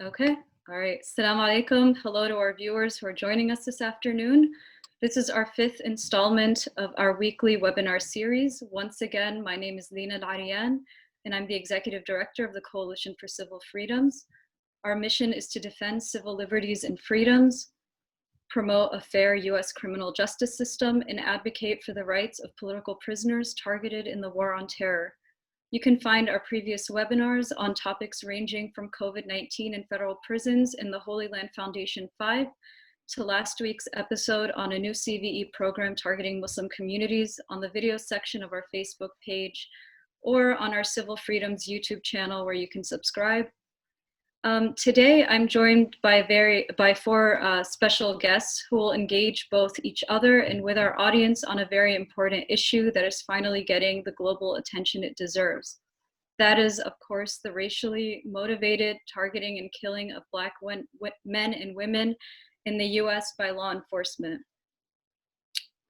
Okay, all right. Assalamu alaikum. Hello to our viewers who are joining us this afternoon. This is our fifth installment of our weekly webinar series. Once again, my name is Leena Al-Arian, and I'm the Executive Director of the Coalition for Civil Freedoms. Our mission is to defend civil liberties and freedoms, promote a fair US criminal justice system, and advocate for the rights of political prisoners targeted in the war on terror. You can find our previous webinars on topics ranging from COVID-19 in federal prisons in the Holy Land Foundation 5 to last week's episode on a new CVE program targeting Muslim communities on the video section of our Facebook page or on our Civil Freedoms YouTube channel where you can subscribe. Today, I'm joined by four special guests who will engage both each other and with our audience on a very important issue that is finally getting the global attention it deserves. That is, of course, the racially motivated targeting and killing of Black men and women in the US by law enforcement.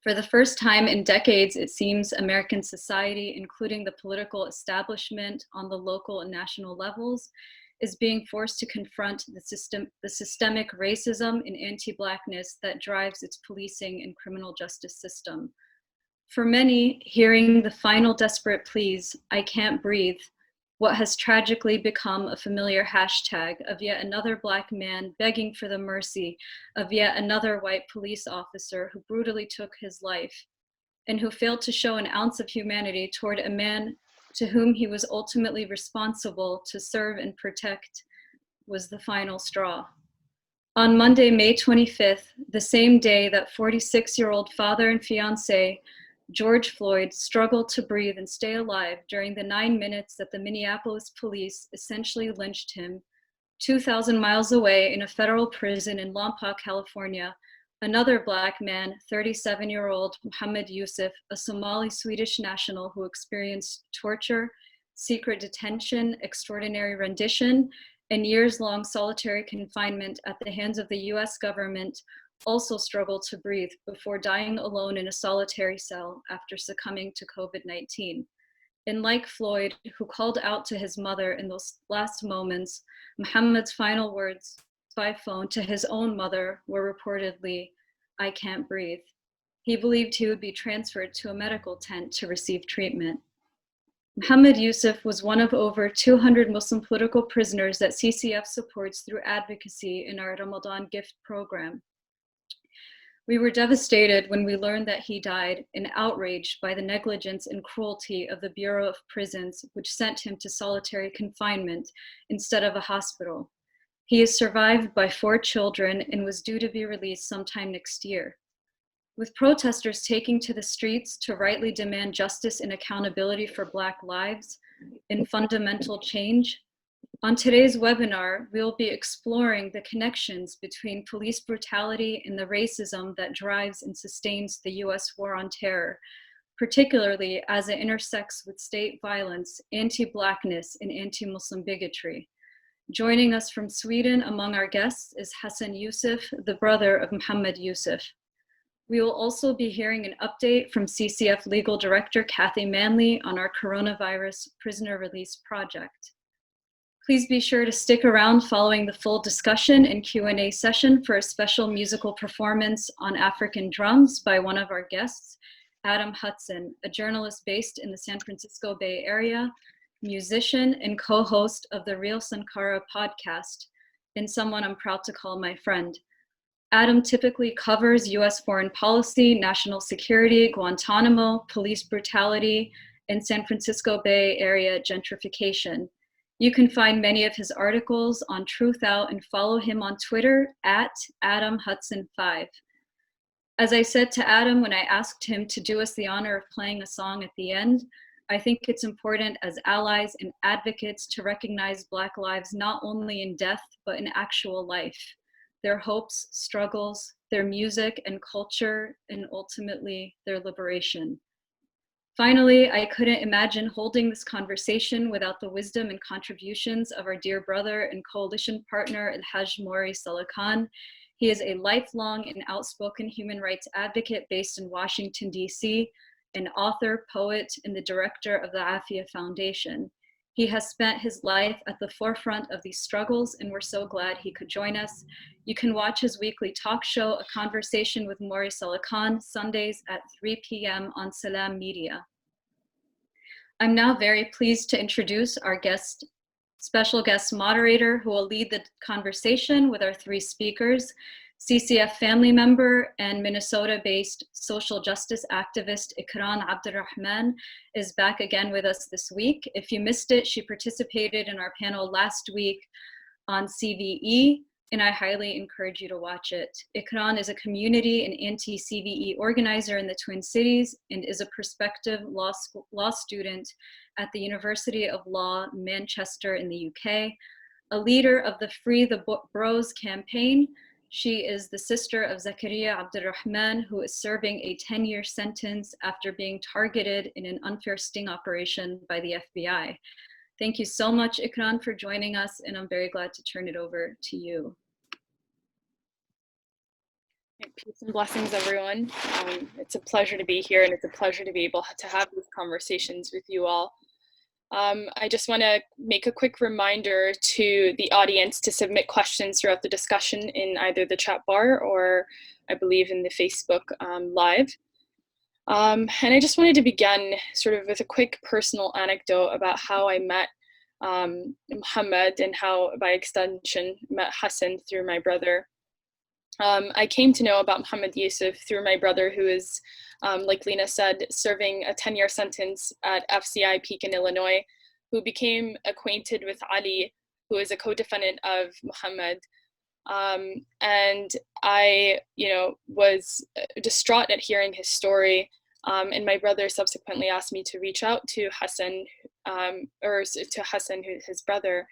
For the first time in decades, it seems American society, including the political establishment on the local and national levels, is being forced to confront the systemic racism and anti-Blackness that drives its policing and criminal justice system. For many, hearing the final desperate pleas, "I can't breathe," what has tragically become a familiar hashtag of yet another Black man begging for the mercy of yet another white police officer who brutally took his life and who failed to show an ounce of humanity toward a man to whom he was ultimately responsible to serve and protect, was the final straw. On Monday, May 25th, the same day that 46-year-old father and fiancé George Floyd struggled to breathe and stay alive during the 9 minutes that the Minneapolis police essentially lynched him, 2,000 miles away in a federal prison in Lompoc, California, another Black man, 37-year-old Mohamed Yusuf, a Somali-Swedish national who experienced torture, secret detention, extraordinary rendition, and years-long solitary confinement at the hands of the US government, also struggled to breathe before dying alone in a solitary cell after succumbing to COVID-19. And like Floyd, who called out to his mother in those last moments, Mohamed's final words by phone to his own mother were reportedly, "I can't breathe." He believed he would be transferred to a medical tent to receive treatment. Mohamed Yusuf was one of over 200 Muslim political prisoners that CCF supports through advocacy in our Ramadan gift program. We were devastated when we learned that he died and outraged by the negligence and cruelty of the Bureau of Prisons, which sent him to solitary confinement instead of a hospital. He is survived by 4 children and was due to be released sometime next year. With protesters taking to the streets to rightly demand justice and accountability for Black lives and fundamental change, on today's webinar, we'll be exploring the connections between police brutality and the racism that drives and sustains the US war on terror, particularly as it intersects with state violence, anti-Blackness, and anti-Muslim bigotry. Joining us from Sweden among our guests is Hassan Yusuf, the brother of Mohamed Yusuf. We will also be hearing an update from CCF Legal Director Kathy Manley on our coronavirus prisoner release project. Please be sure to stick around following the full discussion and Q&A session for a special musical performance on African drums by one of our guests, Adam Hudson, a journalist based in the San Francisco Bay Area, musician and co-host of the Real Sankara podcast, and someone I'm proud to call my friend. Adam typically covers US foreign policy, national security, Guantanamo, police brutality, and San Francisco Bay Area gentrification. You can find many of his articles on Truth Out and follow him on Twitter at AdamHudson5. As I said to Adam when I asked him to do us the honor of playing a song at the end, I think it's important as allies and advocates to recognize Black lives not only in death, but in actual life, their hopes, struggles, their music and culture, and ultimately their liberation. Finally, I couldn't imagine holding this conversation without the wisdom and contributions of our dear brother and coalition partner, El-Hajj Mauri Saalakhan. He is a lifelong and outspoken human rights advocate based in Washington, D.C., an author, poet, and the director of the Afia Foundation. He has spent his life at the forefront of these struggles, and we're so glad he could join us. You can watch his weekly talk show, A Conversation with Mauri Saalakhan, Sundays at 3 p.m. on Salam Media. I'm now very pleased to introduce our special guest moderator who will lead the conversation with our three speakers. CCF family member and Minnesota-based social justice activist Ikraan Abdurahman is back again with us this week. If you missed it, she participated in our panel last week on CVE, and I highly encourage you to watch it. Ikraan is a community and anti-CVE organizer in the Twin Cities and is a prospective law student at the University of Law, Manchester in the UK, a leader of the Free the Bros campaign. She is the sister of Zakaria Abdurahman, who is serving a 10-year sentence after being targeted in an unfair sting operation by the FBI. Thank you so much, Ikraan, for joining us, and I'm very glad to turn it over to you. Peace and blessings, everyone. It's a pleasure to be here, and it's a pleasure to be able to have these conversations with you all. I just want to make a quick reminder to the audience to submit questions throughout the discussion in either the chat bar or I believe in the Facebook Live. And I just wanted to begin sort of with a quick personal anecdote about how I met Mohamed and how, by extension, met Hassan through my brother. I came to know about Mohamed Yusuf through my brother, who is, like Leena said, serving a 10-year sentence at FCI Pekin, Illinois, who became acquainted with Ali, who is a co-defendant of Mohamed. And I, was distraught at hearing his story. And my brother subsequently asked me to reach out to Hassan, his brother.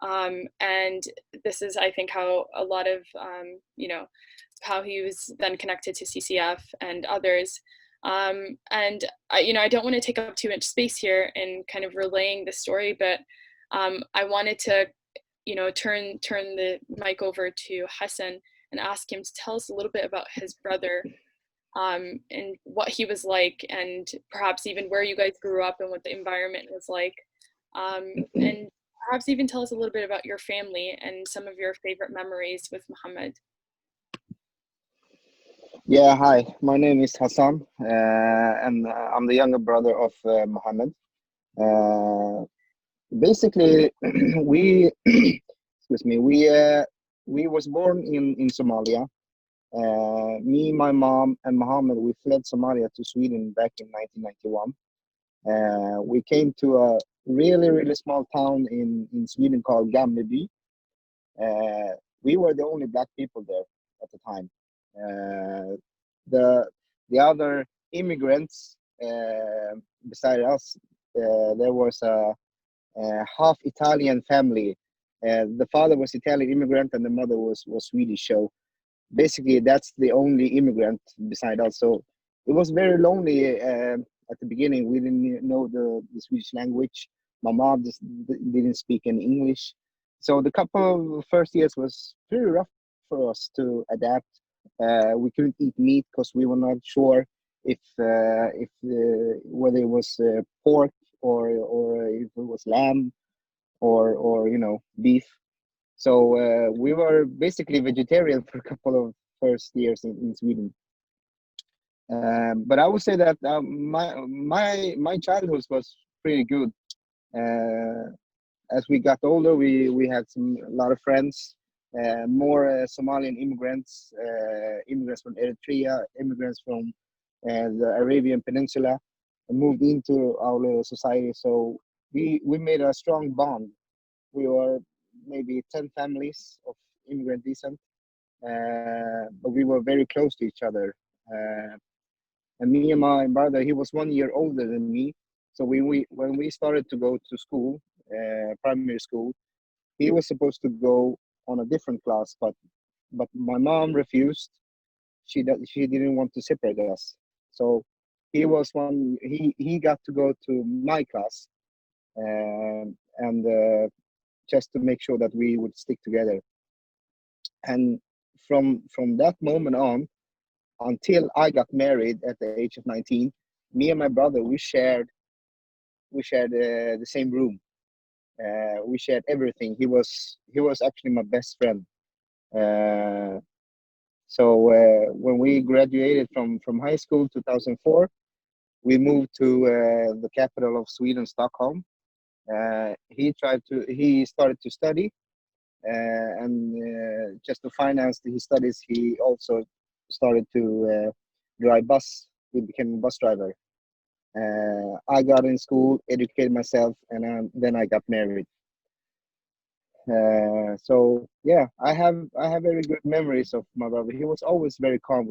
And this is, I think, how a lot of, how he was then connected to CCF and others. And I don't want to take up too much space here in kind of relaying the story, but I wanted to, turn the mic over to Hassan and ask him to tell us a little bit about his brother, and what he was like, and perhaps even where you guys grew up and what the environment was like, and perhaps even tell us a little bit about your family and some of your favorite memories with Mohamed. Yeah, hi, my name is Hassan, and I'm the younger brother of Mohamed. Basically, we we was born in Somalia. Me, my mom, and Mohamed, we fled Somalia to Sweden back in 1991. We came to a really small town in Sweden called Gamleby. We were the only black people there at the time. The other immigrants beside us, there was a half Italian family. The father was Italian immigrant and the mother was Swedish. So basically, that's the only immigrant beside us. So it was very lonely at the beginning. We didn't know the Swedish language. My mom just didn't speak any English. So the couple of first years was pretty rough for us to adapt. We couldn't eat meat because we were not sure if whether it was pork or if it was lamb or beef. So we were basically vegetarian for a couple of first years in Sweden. But I would say that my childhood was pretty good. As we got older, we had a lot of friends, more Somalian immigrants, immigrants from Eritrea, immigrants from the Arabian Peninsula, moved into our society. So we made a strong bond. We were maybe 10 families of immigrant descent, but we were very close to each other. And me and my brother, he was 1 year older than me. So when we started to go to school, primary school, he was supposed to go on a different class, but my mom refused. She didn't want to separate us. So he got to go to my class, and just to make sure that we would stick together. And from that moment on, until I got married at the age of 19, me and my brother, we shared the same room. We shared everything. He was actually my best friend. Uh, when we graduated from high school, 2004, we moved to the capital of Sweden, Stockholm. He started to study, and just to finance his studies, he also started to drive bus. He became a bus driver. I got in school, educated myself, and then I got married. So yeah, I have very good memories of my brother. He was always very calm.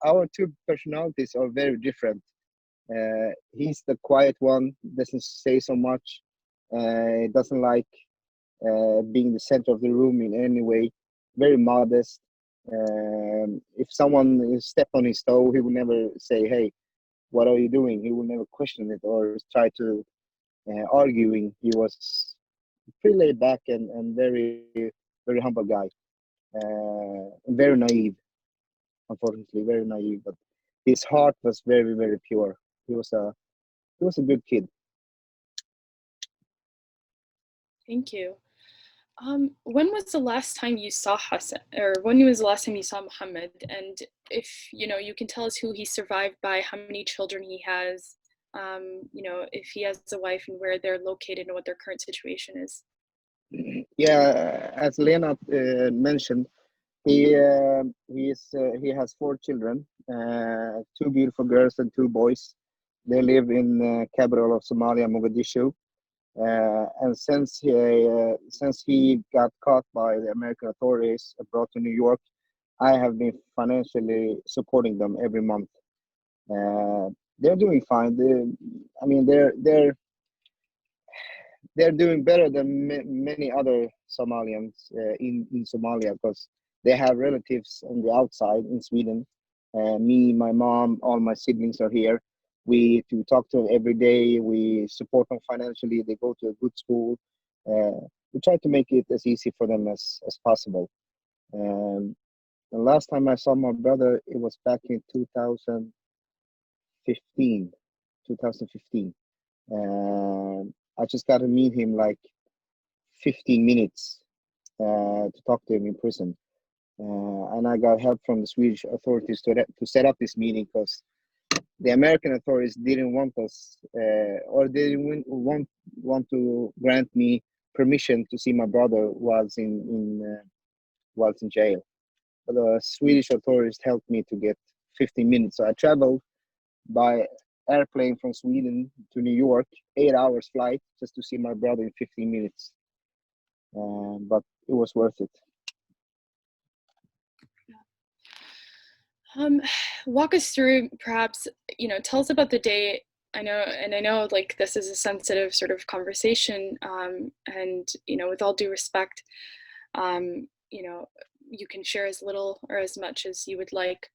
Our two personalities are very different. He's the quiet one, doesn't say so much, doesn't like being the center of the room in any way. Very modest. If someone stepped on his toe, he would never say, "Hey, what are you doing?" He would never question it or try to arguing. He was pretty laid back and very humble guy. Very naive, unfortunately, very naive. But his heart was very pure. He was a good kid. Thank you. When was the last time you saw Hassan, or when was the last time you saw Mohammed? And if you can tell us who he's survived by, how many children he has, if he has a wife and where they're located and what their current situation is. Yeah, as Lena mentioned, he has 4 children, 2 beautiful girls and 2 boys. They live in capital of Somalia, Mogadishu. And since he got caught by the American authorities and brought to New York, I have been financially supporting them every month. They're doing fine. I mean, they're doing better than many other Somalians in Somalia, because they have relatives on the outside in Sweden. Me, my mom, all my siblings are here. We talk to them every day. We support them financially. They go to a good school. We try to make it as easy for them as possible. The last time I saw my brother, it was back in 2015. 2015. I just got to meet him like 15 minutes to talk to him in prison. And I got help from the Swedish authorities to set up this meeting, because the American authorities didn't want us, or they didn't want to grant me permission to see my brother whilst in jail. But the Swedish authorities helped me to get 15 minutes. So I traveled by airplane from Sweden to New York, 8 hours flight, just to see my brother in 15 minutes. But it was worth it. Walk us through, perhaps, tell us about the day. I know like this is a sensitive sort of conversation, and with all due respect, you can share as little or as much as you would like.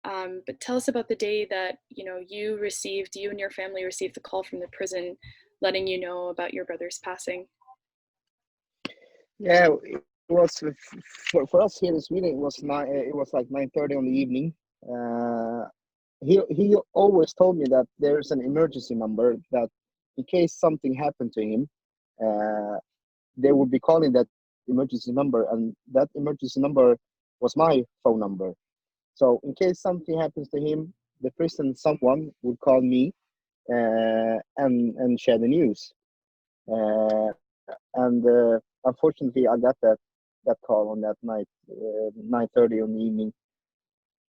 But tell us about the day that you and your family received the call from the prison, letting you know about your brother's passing. Yeah, it was for us here in Sweden. It was like 9:30 on the evening. He always told me that there's an emergency number, that in case something happened to him, they would be calling that emergency number, and that emergency number was my phone number. So in case something happens to him, the prison someone would call me and share the news. And unfortunately, I got that call on that night, 9:30 on the evening.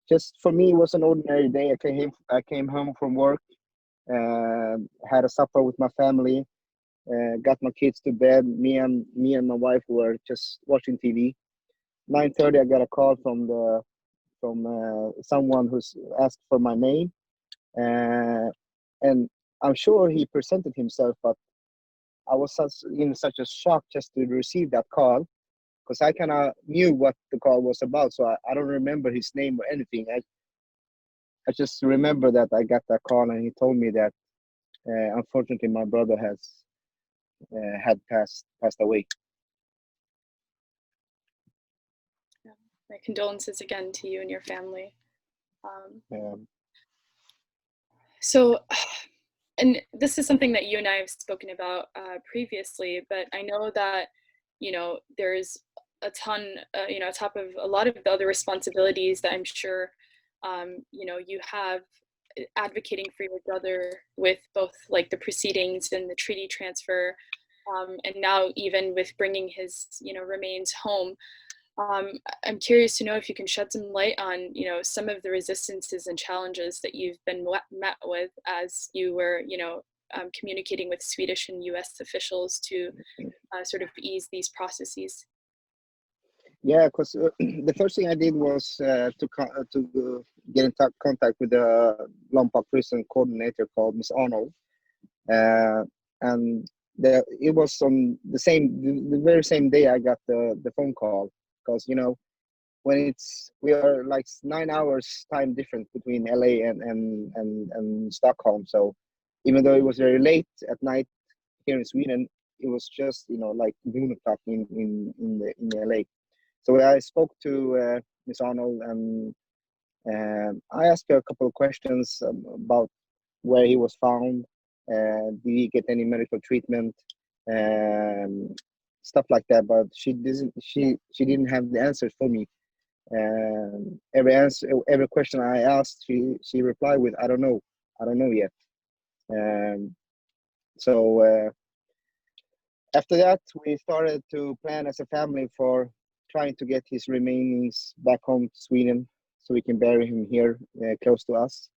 Just for me, it was an ordinary day. I came home from work, had a supper with my family, got my kids to bed. Me and my wife were just watching TV. 9:30, I got a call from someone who's asked for my name, and I'm sure he presented himself, but I was in such a shock just to receive that call, because I kind of knew what the call was about, so I don't remember his name or anything. I just remember that I got that call, and he told me that unfortunately my brother had passed away. Yeah. My condolences again to you and your family. So and this is something that you and I have spoken about previously, but I know that, there's a ton, on top of a lot of the other responsibilities that I'm sure, you have advocating for your brother with both like the proceedings and the treaty transfer, and now even with bringing his, remains home. I'm curious to know if you can shed some light on, some of the resistances and challenges that you've been met with as you were, communicating with Swedish and U.S. officials to sort of ease these processes. Yeah, because the first thing I did was to get in contact with the Lompoc prison coordinator called Miss Arnold, and it was on the very same day I got the phone call, because when we are like 9 hours time difference between LA and Stockholm, so even though it was very late at night here in Sweden, it was just like noon o'clock in LA. So I spoke to Miss Arnold, and I asked her a couple of questions about where he was found, did he get any medical treatment, stuff like that. But she didn't have the answers for me. Every question I asked, she replied with, I don't know yet. So after that, we started to plan as a family for trying to get his remains back home to Sweden, so we can bury him here close to us.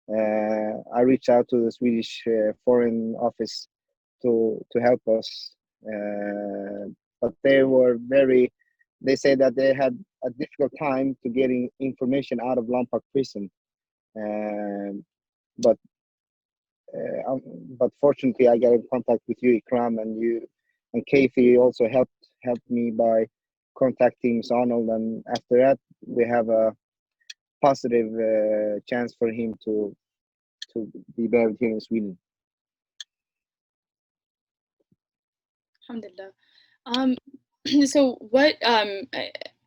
I reached out to the Swedish Foreign Office to help us, but they said that they had a difficult time to getting information out of Lompoc prison. But fortunately, I got in contact with you, Ikraan, and Kathy also helped me by contacting Miss Arnold, and after that we have a positive chance for him to be buried here in Sweden. Alhamdulillah. So what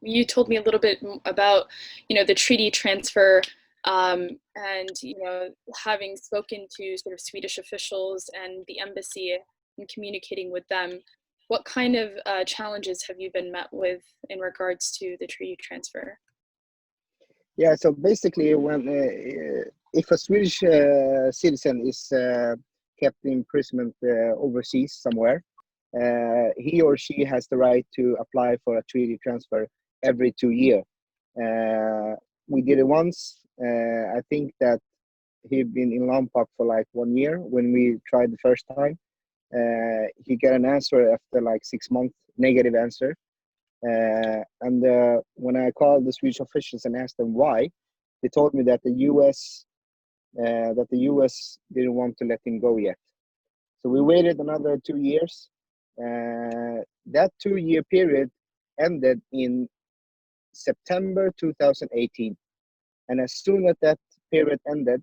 you told me a little bit about the treaty transfer, and having spoken to sort of Swedish officials and the embassy and communicating with them, what kind of challenges have you been met with in regards to the treaty transfer? Yeah, so basically, if a Swedish citizen is kept in imprisonment overseas somewhere, he or she has the right to apply for a treaty transfer every 2 years. We did it once. I think that he'd been in Lompoc for like 1 year when we tried the first time. He got an answer after like 6 months, negative answer. And when I called the Swedish officials and asked them why, they told me that the U.S. didn't want to let him go yet. So we waited another 2 years. That 2-year period ended in September 2018, and as soon as that period ended,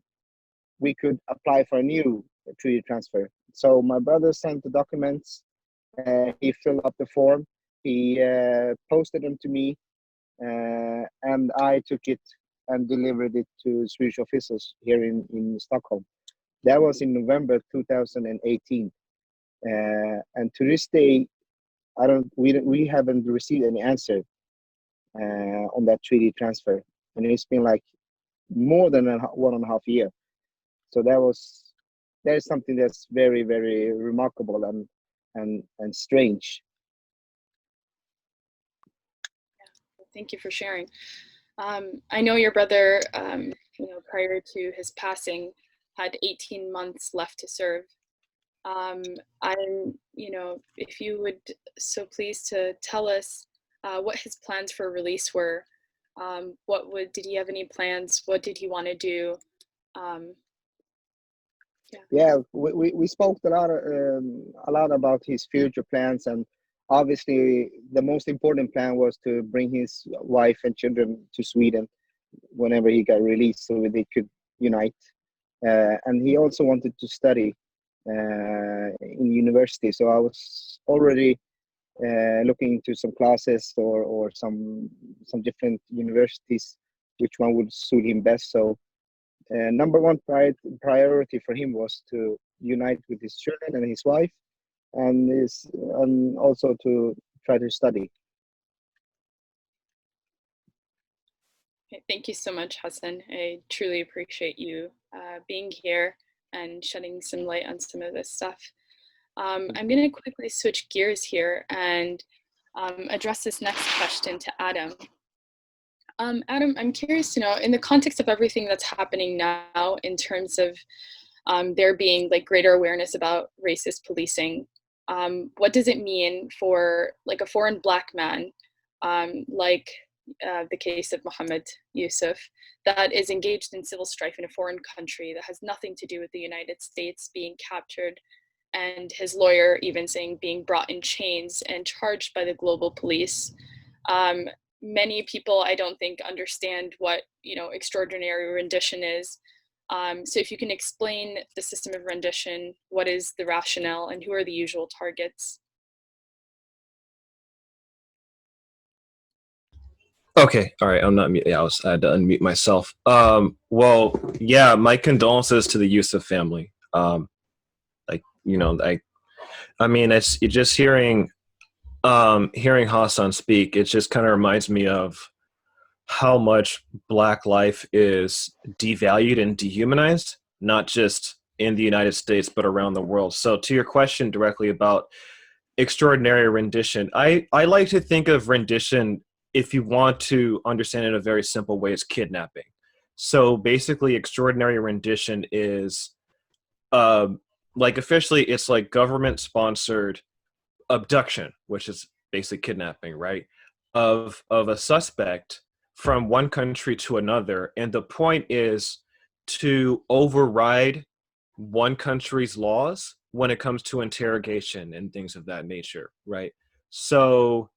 we could apply for a new treaty transfer. So my brother sent the documents. He filled up the form. He posted them to me, and I took it and delivered it to Swedish officials here in Stockholm. That was in November 2018, and to this day, we haven't received any answer on that treaty transfer, and it's been like more than 1.5 years. So that is something that's very, very remarkable and strange. Thank you for sharing. I know your brother, prior to his passing, had 18 months left to serve. If you would so please to tell us what his plans for release were. Did he have any plans? What did he want to do? Yeah, we spoke a lot about his future plans, and obviously the most important plan was to bring his wife and children to Sweden whenever he got released, so they could unite. And he also wanted to study in university. So I was already looking into some classes or some different universities, which one would suit him best. So number one priority for him was to unite with his children and his wife, and also to try to study. Okay, thank you so much, Hassan. I truly appreciate you being here and shedding some light on some of this stuff. I'm going to quickly switch gears here and address this next question to Adam. Adam, I'm curious to know, in the context of everything that's happening now in terms of there being like greater awareness about racist policing, what does it mean for like a foreign Black man, like the case of Mohamed Yusuf, that is engaged in civil strife in a foreign country that has nothing to do with the United States, being captured, and his lawyer even saying being brought in chains and charged by the global police? Many people, I don't think, understand what, you know, extraordinary rendition is. So if you can explain the system of rendition, what is the rationale, and who are the usual targets? Okay, all right. I'm not mute. Yeah, I had to unmute myself. Well, yeah, my condolences to the Yusuf family. Like, you know, I mean, it's just hearing Hassan speak. It just kind of reminds me of how much Black life is devalued and dehumanized, not just in the United States but around the world. So, to your question directly about extraordinary rendition, I like to think of rendition, if you want to understand it in a very simple way, is kidnapping. So basically, extraordinary rendition is like officially it's like government sponsored abduction, which is basically kidnapping, right? Of a suspect from one country to another. And the point is to override one country's laws when it comes to interrogation and things of that nature, right? So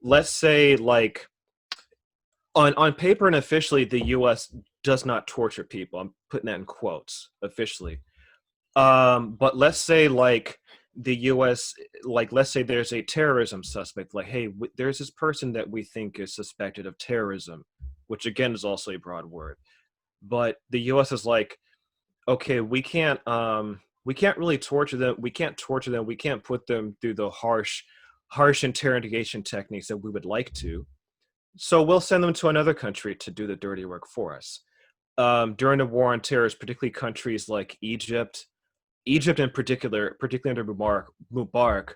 let's say, like, on paper and officially, the US does not torture people. I'm putting that in quotes, officially. But let's say, like, the US, like, let's say there's a terrorism suspect, like, hey, there's this person that we think is suspected of terrorism, which again is also a broad word. But the US is like, okay, we can't really torture them. We can't torture them. We can't put them through the harsh interrogation techniques that we would like to. So we'll send them to another country to do the dirty work for us. During the war on terror, particularly countries like Egypt in particular, particularly under Mubarak,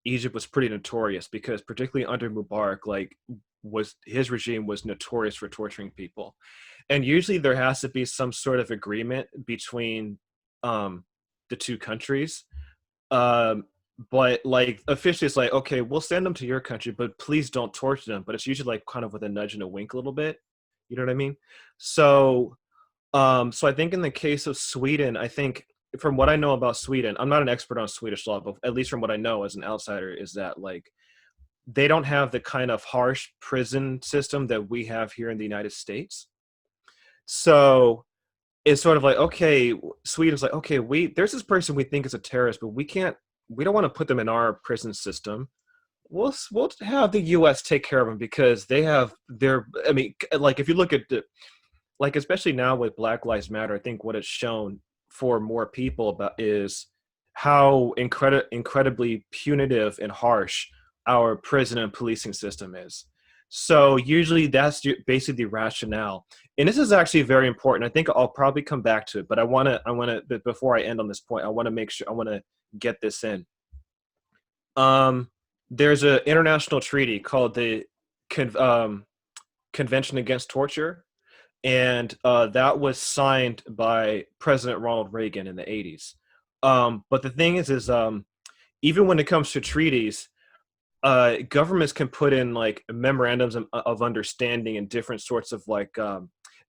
Egypt was pretty notorious because particularly under Mubarak, like, his regime was notorious for torturing people. And usually there has to be some sort of agreement between the two countries. But like officially it's like, okay, we'll send them to your country, but please don't torture them. But it's usually like kind of with a nudge and a wink a little bit. You know what I mean? So so I think in the case of Sweden, I think from what I know about Sweden, I'm not an expert on Swedish law, but at least from what I know as an outsider, is that like they don't have the kind of harsh prison system that we have here in the United States. So it's sort of like, okay, Sweden's like, okay, there's this person we think is a terrorist, but we don't want to put them in our prison system. We'll have the U.S. take care of them because they have I mean, like if you look at like especially now with Black Lives Matter, I think what it's shown for more people about is how incredibly punitive and harsh our prison and policing system is. So usually that's basically the rationale. And this is actually very important. I think I'll probably come back to it, but I want to, before I end on this point, I want to make sure, I want to get this in. There's an international treaty called the Convention Against Torture. And that was signed by President Ronald Reagan in the 80s. But the thing is even when it comes to treaties, governments can put in like memorandums of understanding and different sorts of like,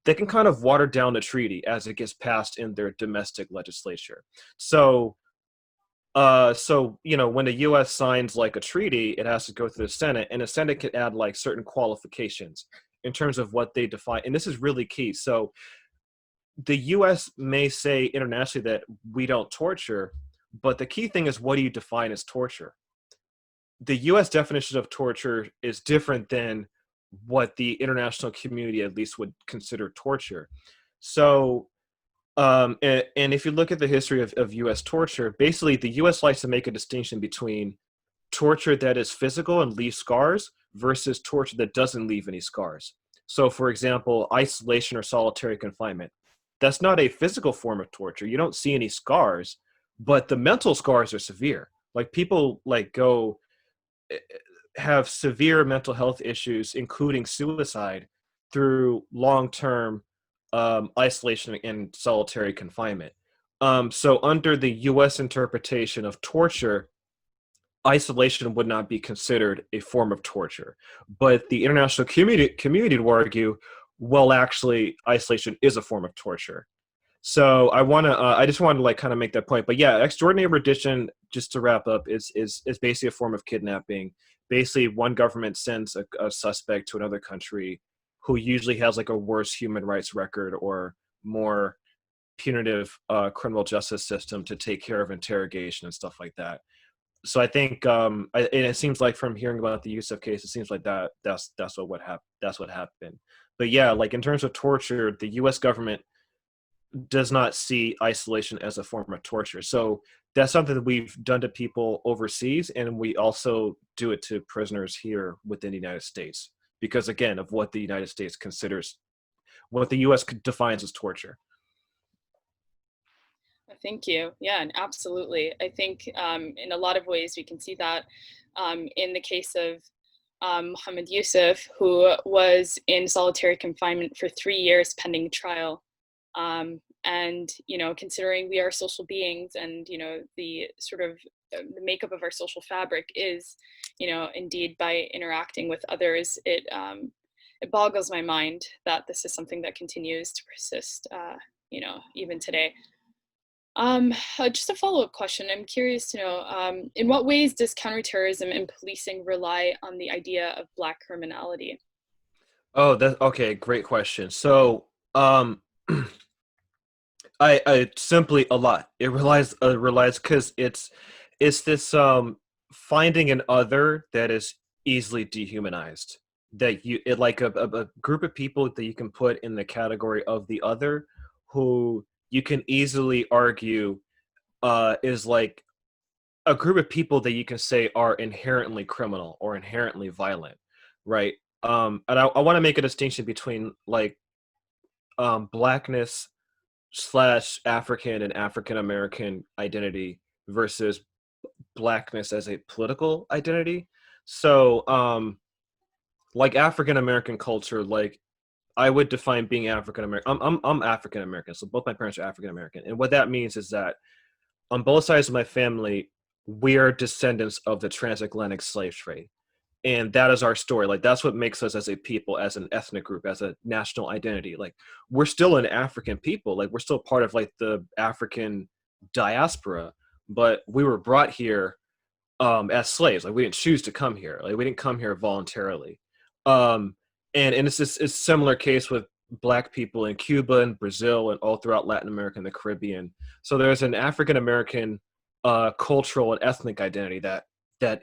they can kind of water down the treaty as it gets passed in their domestic legislature. So, you know, when the U.S. signs like a treaty, it has to go through the Senate, and the Senate can add like certain qualifications in terms of what they define. And this is really key. So the U.S. may say internationally that we don't torture, but the key thing is, what do you define as torture? The U.S. definition of torture is different than what the international community at least would consider torture. So And if you look at the history of U.S. torture, basically the U.S. likes to make a distinction between torture that is physical and leaves scars versus torture that doesn't leave any scars. So, for example, isolation or solitary confinement. That's not a physical form of torture. You don't see any scars, but the mental scars are severe. Like people like go have severe mental health issues, including suicide, through long-term isolation and solitary confinement. So under the U.S. interpretation of torture, isolation would not be considered a form of torture. But the international community will argue, well, actually, isolation is a form of torture. So I just want to like kind of make that point. But yeah, extraordinary rendition, just to wrap up, is basically a form of kidnapping. Basically, one government sends a suspect to another country who usually has like a worse human rights record or more punitive criminal justice system to take care of interrogation and stuff like that. So I think, and it seems like from hearing about the Yusuf case, it seems like that's what happened. That's what happened. But yeah, like in terms of torture, the U.S. government does not see isolation as a form of torture. So that's something that we've done to people overseas, and we also do it to prisoners here within the United States because, again, of what the United States considers, what the U.S. defines as torture. Thank you. Yeah, and absolutely. I think in a lot of ways we can see that in the case of Mohamed Yusuf, who was in solitary confinement for 3 years pending trial. And, you know, considering we are social beings and, you know, the sort of the makeup of our social fabric is, you know, indeed by interacting with others, it boggles my mind that this is something that continues to persist, you know, even today. Just a follow-up question. I'm curious to know, in what ways does counterterrorism and policing rely on the idea of Black criminality? Oh, that's okay. Great question. So, I simply a lot. It relies because it's this finding an other that is easily dehumanized. That like a group of people that you can put in the category of the other, who you can easily argue is like a group of people that you can say are inherently criminal or inherently violent, right? And I want to make a distinction between like blackness slash African and African American identity versus blackness as a political identity. So, like African American culture, like I would define being African American. I'm African American, so both my parents are African American, and what that means is that on both sides of my family, we are descendants of the transatlantic slave trade. And that is our story. Like that's what makes us as a people, as an ethnic group, as a national identity. Like we're still an African people. Like we're still part of like the African diaspora, but we were brought here as slaves. Like we didn't choose to come here. Like we didn't come here voluntarily. And it's this it's similar case with Black people in Cuba and Brazil and all throughout Latin America and the Caribbean. So there's an African American cultural and ethnic identity that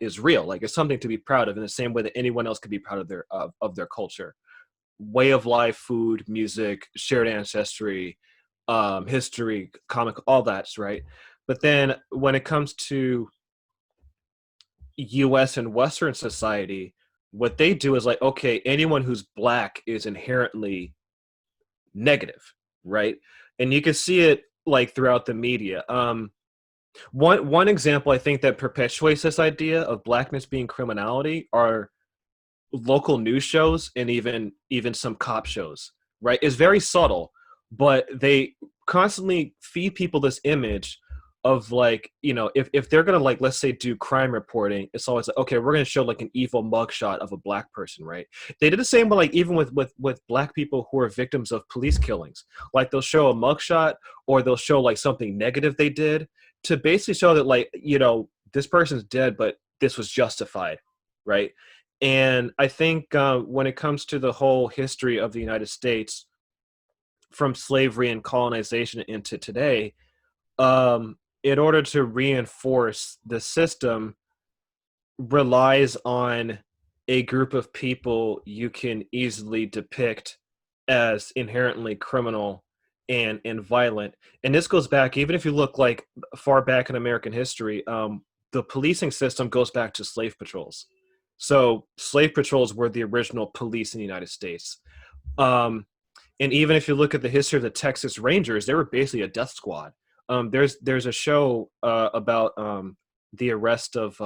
is real. Like it's something to be proud of in the same way that anyone else could be proud of their culture, way of life, food, music, shared ancestry, history, comic, all that's right. But then when it comes to US and Western society, what they do is like, okay, anyone who's Black is inherently negative, right? And you can see it like throughout the media. One example I think that perpetuates this idea of Blackness being criminality are local news shows and even some cop shows, right? It's very subtle, but they constantly feed people this image of like, you know, if they're gonna like, let's say do crime reporting, it's always like, okay, we're gonna show like an evil mugshot of a Black person, right? They did the same, but like even with Black people who are victims of police killings, like they'll show a mugshot or they'll show like something negative they did to basically show that like, you know, this person's dead, but this was justified, right? And I think when it comes to the whole history of the United States from slavery and colonization into today, in order to reinforce the system relies on a group of people you can easily depict as inherently criminal and violent. And this goes back, even if you look like far back in American history, the policing system goes back to slave patrols. So slave patrols were the original police in the United States. And even if you look at the history of the Texas Rangers, they were basically a death squad. There's a show about the arrest of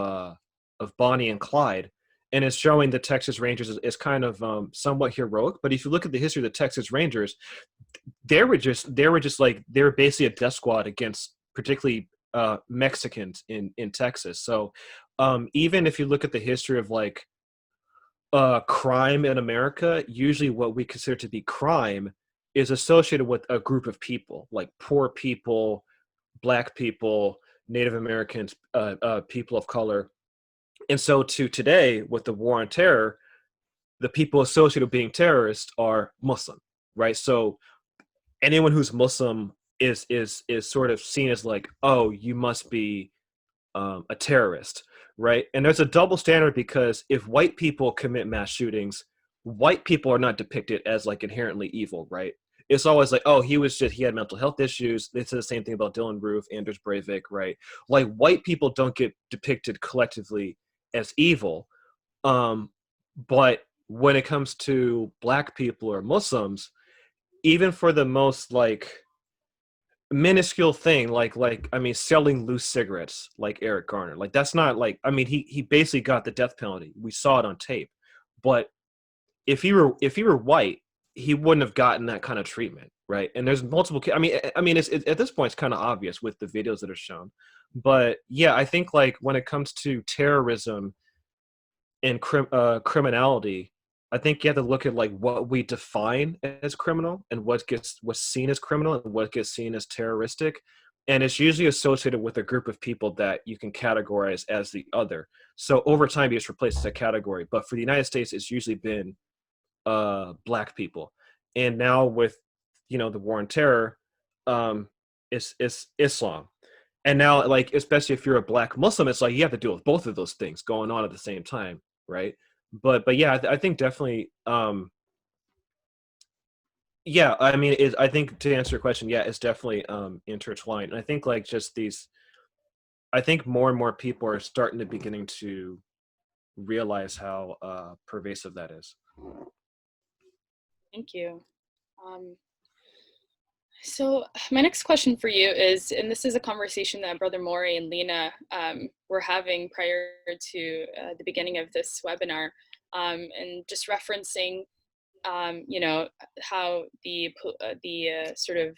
Bonnie and Clyde, and it's showing the Texas Rangers as kind of somewhat heroic. But if you look at the history of the Texas Rangers, they were basically a death squad against particularly Mexicans in Texas. So even if you look at the history of like crime in America, usually what we consider to be crime is associated with a group of people, like poor people, Black people, Native Americans, people of color. And so to today, with the war on terror, the people associated with being terrorists are Muslim, right? So anyone who's Muslim is sort of seen as like, oh, you must be a terrorist, right? And there's a double standard, because if white people commit mass shootings, white people are not depicted as like inherently evil, right? It's always like, oh, he had mental health issues. They said the same thing about Dylan Roof, Anders Breivik, right? Like white people don't get depicted collectively as evil. But when it comes to Black people or Muslims, even for the most like minuscule thing, like I mean, selling loose cigarettes, like Eric Garner, like that's not like, I mean, he basically got the death penalty. We saw it on tape. But if he were white, he wouldn't have gotten that kind of treatment, right? And there's multiple. I mean, it's at this point it's kind of obvious with the videos that are shown. But yeah, I think like when it comes to terrorism and criminality, I think you have to look at like what we define as criminal and what's seen as criminal and what gets seen as terroristic. And it's usually associated with a group of people that you can categorize as the other. So over time, it's replaced as a category. But for the United States, it's usually been Black people. And now with, the war on terror, it's Islam. And now, like, especially if you're a Black Muslim, it's like you have to deal with both of those things going on at the same time, right? But yeah, I think definitely, yeah, I mean, I think to answer your question, yeah, it's definitely intertwined. And I think like I think more and more people are starting to beginning to realize how pervasive that is. Thank you. So my next question for you is, and this is a conversation that Brother Mauri and Leena were having prior to the beginning of this webinar, and just referencing, how the sort of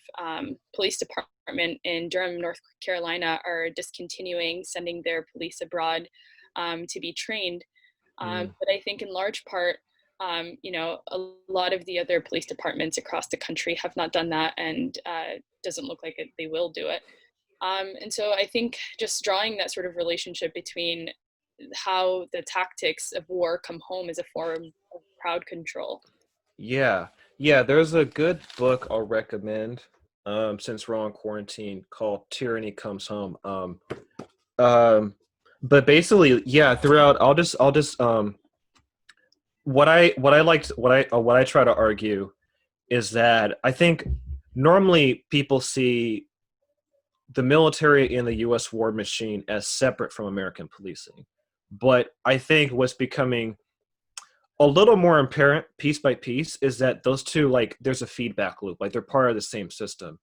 police department in Durham, North Carolina, are discontinuing sending their police abroad to be trained. But I think in large part, a lot of the other police departments across the country have not done that, and doesn't look like they will do it. And so I think just drawing that sort of relationship between how the tactics of war come home as a form of crowd control. Yeah, there's a good book I'll recommend since we're on quarantine called Tyranny Comes Home. But basically, yeah, throughout, I'll just what I try to argue is that I think normally people see the military and the U.S. war machine as separate from American policing. But I think what's becoming a little more apparent piece by piece is that those two, like, there's a feedback loop, like they're part of the same system.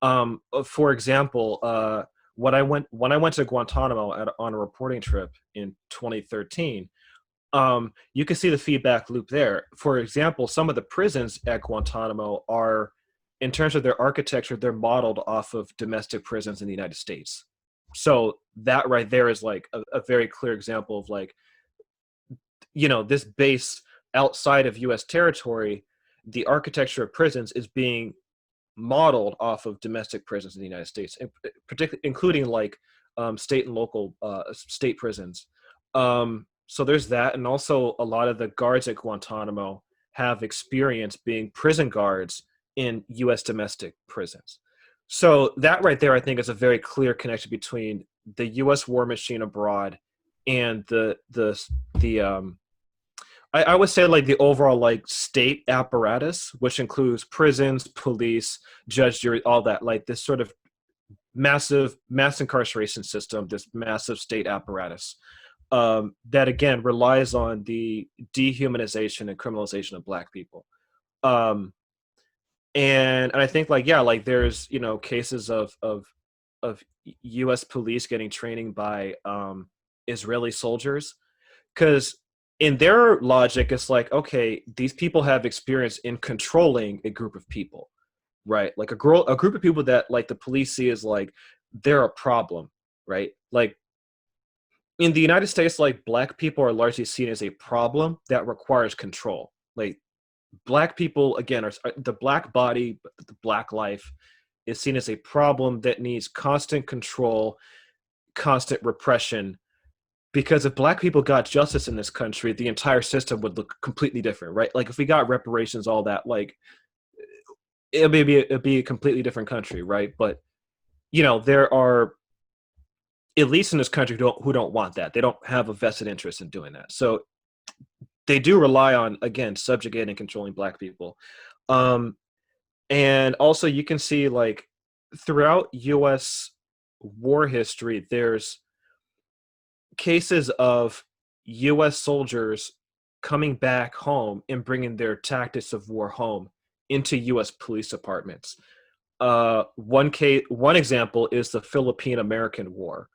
For example, when I went to Guantanamo on a reporting trip in 2013, you can see the feedback loop there. For example, some of the prisons at Guantanamo are, in terms of their architecture, they're modeled off of domestic prisons in the United States. So that right there is like a very clear example of like, this base outside of U.S. territory, the architecture of prisons is being modeled off of domestic prisons in the United States, particularly including like state and local state prisons. So there's that, and also a lot of the guards at Guantanamo have experience being prison guards in U.S. domestic prisons. So that right there, I think, is a very clear connection between the U.S. war machine abroad and the I would say like the overall like state apparatus, which includes prisons, police, judge, jury, all that, like this sort of massive mass incarceration system, this massive state apparatus that again relies on the dehumanization and criminalization of Black people. Um, and I think like yeah, like there's cases of U.S. police getting training by Israeli soldiers because in their logic it's like okay, these people have experience in controlling a group of people, right? Like a group of people that like the police see as like they're a problem, right? Like in the United States, like Black people are largely seen as a problem that requires control. Like Black people again are the Black body, the Black life is seen as a problem that needs constant control, constant repression. Because if Black people got justice in this country, the entire system would look completely different, right? Like if we got reparations, all that, like it'd be a completely different country, right? But there are, at least in this country, who don't want that. They don't have a vested interest in doing that. So they do rely on, again, subjugating and controlling Black people. And also you can see like throughout U.S. war history, there's cases of U.S. soldiers coming back home and bringing their tactics of war home into U.S. police departments. One example is the Philippine-American War.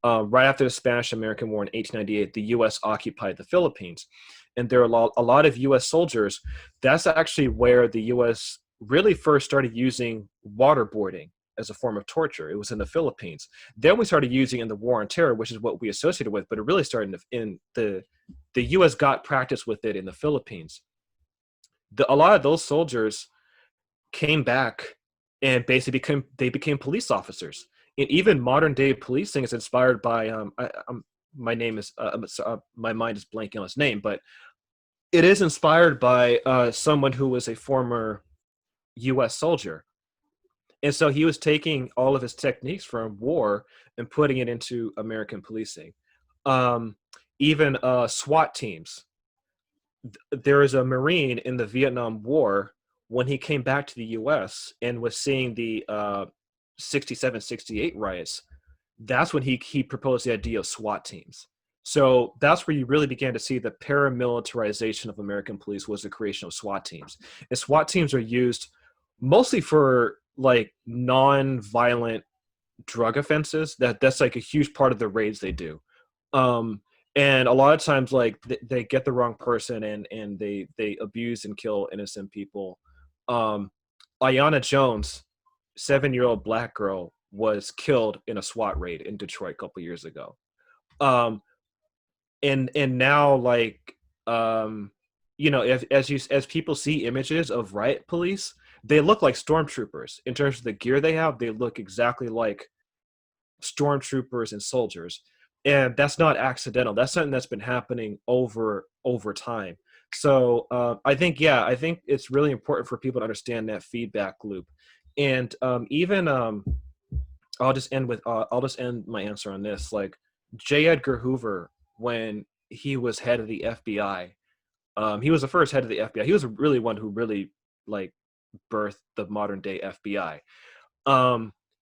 Right after the Spanish-American War in 1898, the U.S. occupied the Philippines, and there are a lot of U.S. soldiers. That's actually where the U.S. really first started using waterboarding as a form of torture. It was in the Philippines. Then we started using it in the War on Terror, which is what we associated with, but it really started in the U.S. got practice with it in the Philippines. A lot of those soldiers came back and basically became police officers. And even modern day policing is inspired by my mind is blanking on his name, but it is inspired by someone who was a former U.S. soldier. And so he was taking all of his techniques from war and putting it into American policing. Even SWAT teams. There was a Marine in the Vietnam War when he came back to the U.S. and was seeing the 67, 68 riots. That's when he proposed the idea of SWAT teams. So that's where you really began to see the paramilitarization of American police was the creation of SWAT teams. And SWAT teams are used mostly for like non-violent drug offenses. That's like a huge part of the raids they do. And a lot of times like they get the wrong person and they abuse and kill innocent people. Aiyana Jones, 7-year-old Black girl, was killed in a SWAT raid in Detroit a couple years ago. And now like as people see images of riot police, they look like stormtroopers. In terms of the gear they have, they look exactly like stormtroopers and soldiers. And that's not accidental. That's something that's been happening over time. So I think it's really important for people to understand that feedback loop. And I'll just end my answer on this. Like J. Edgar Hoover, when he was head of the FBI, he was the first head of the FBI. He was really one who really like birthed the modern day FBI.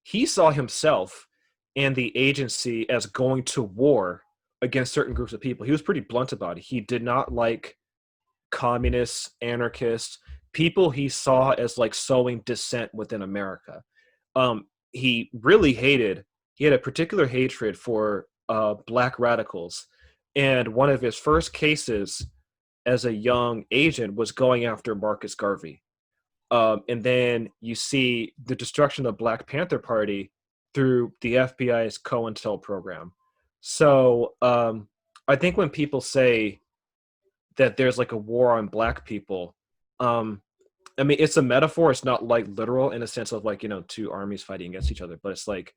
He saw himself and the agency as going to war against certain groups of people. He was pretty blunt about it. He did not like communists, anarchists, people he saw as like sowing dissent within America. He had a particular hatred for Black radicals. And one of his first cases as a young agent was going after Marcus Garvey. And then you see the destruction of the Black Panther Party through the FBI's COINTEL program. So I think when people say that there's like a war on Black people, I mean, it's a metaphor. It's not like literal in a sense of like, two armies fighting against each other, but it's like,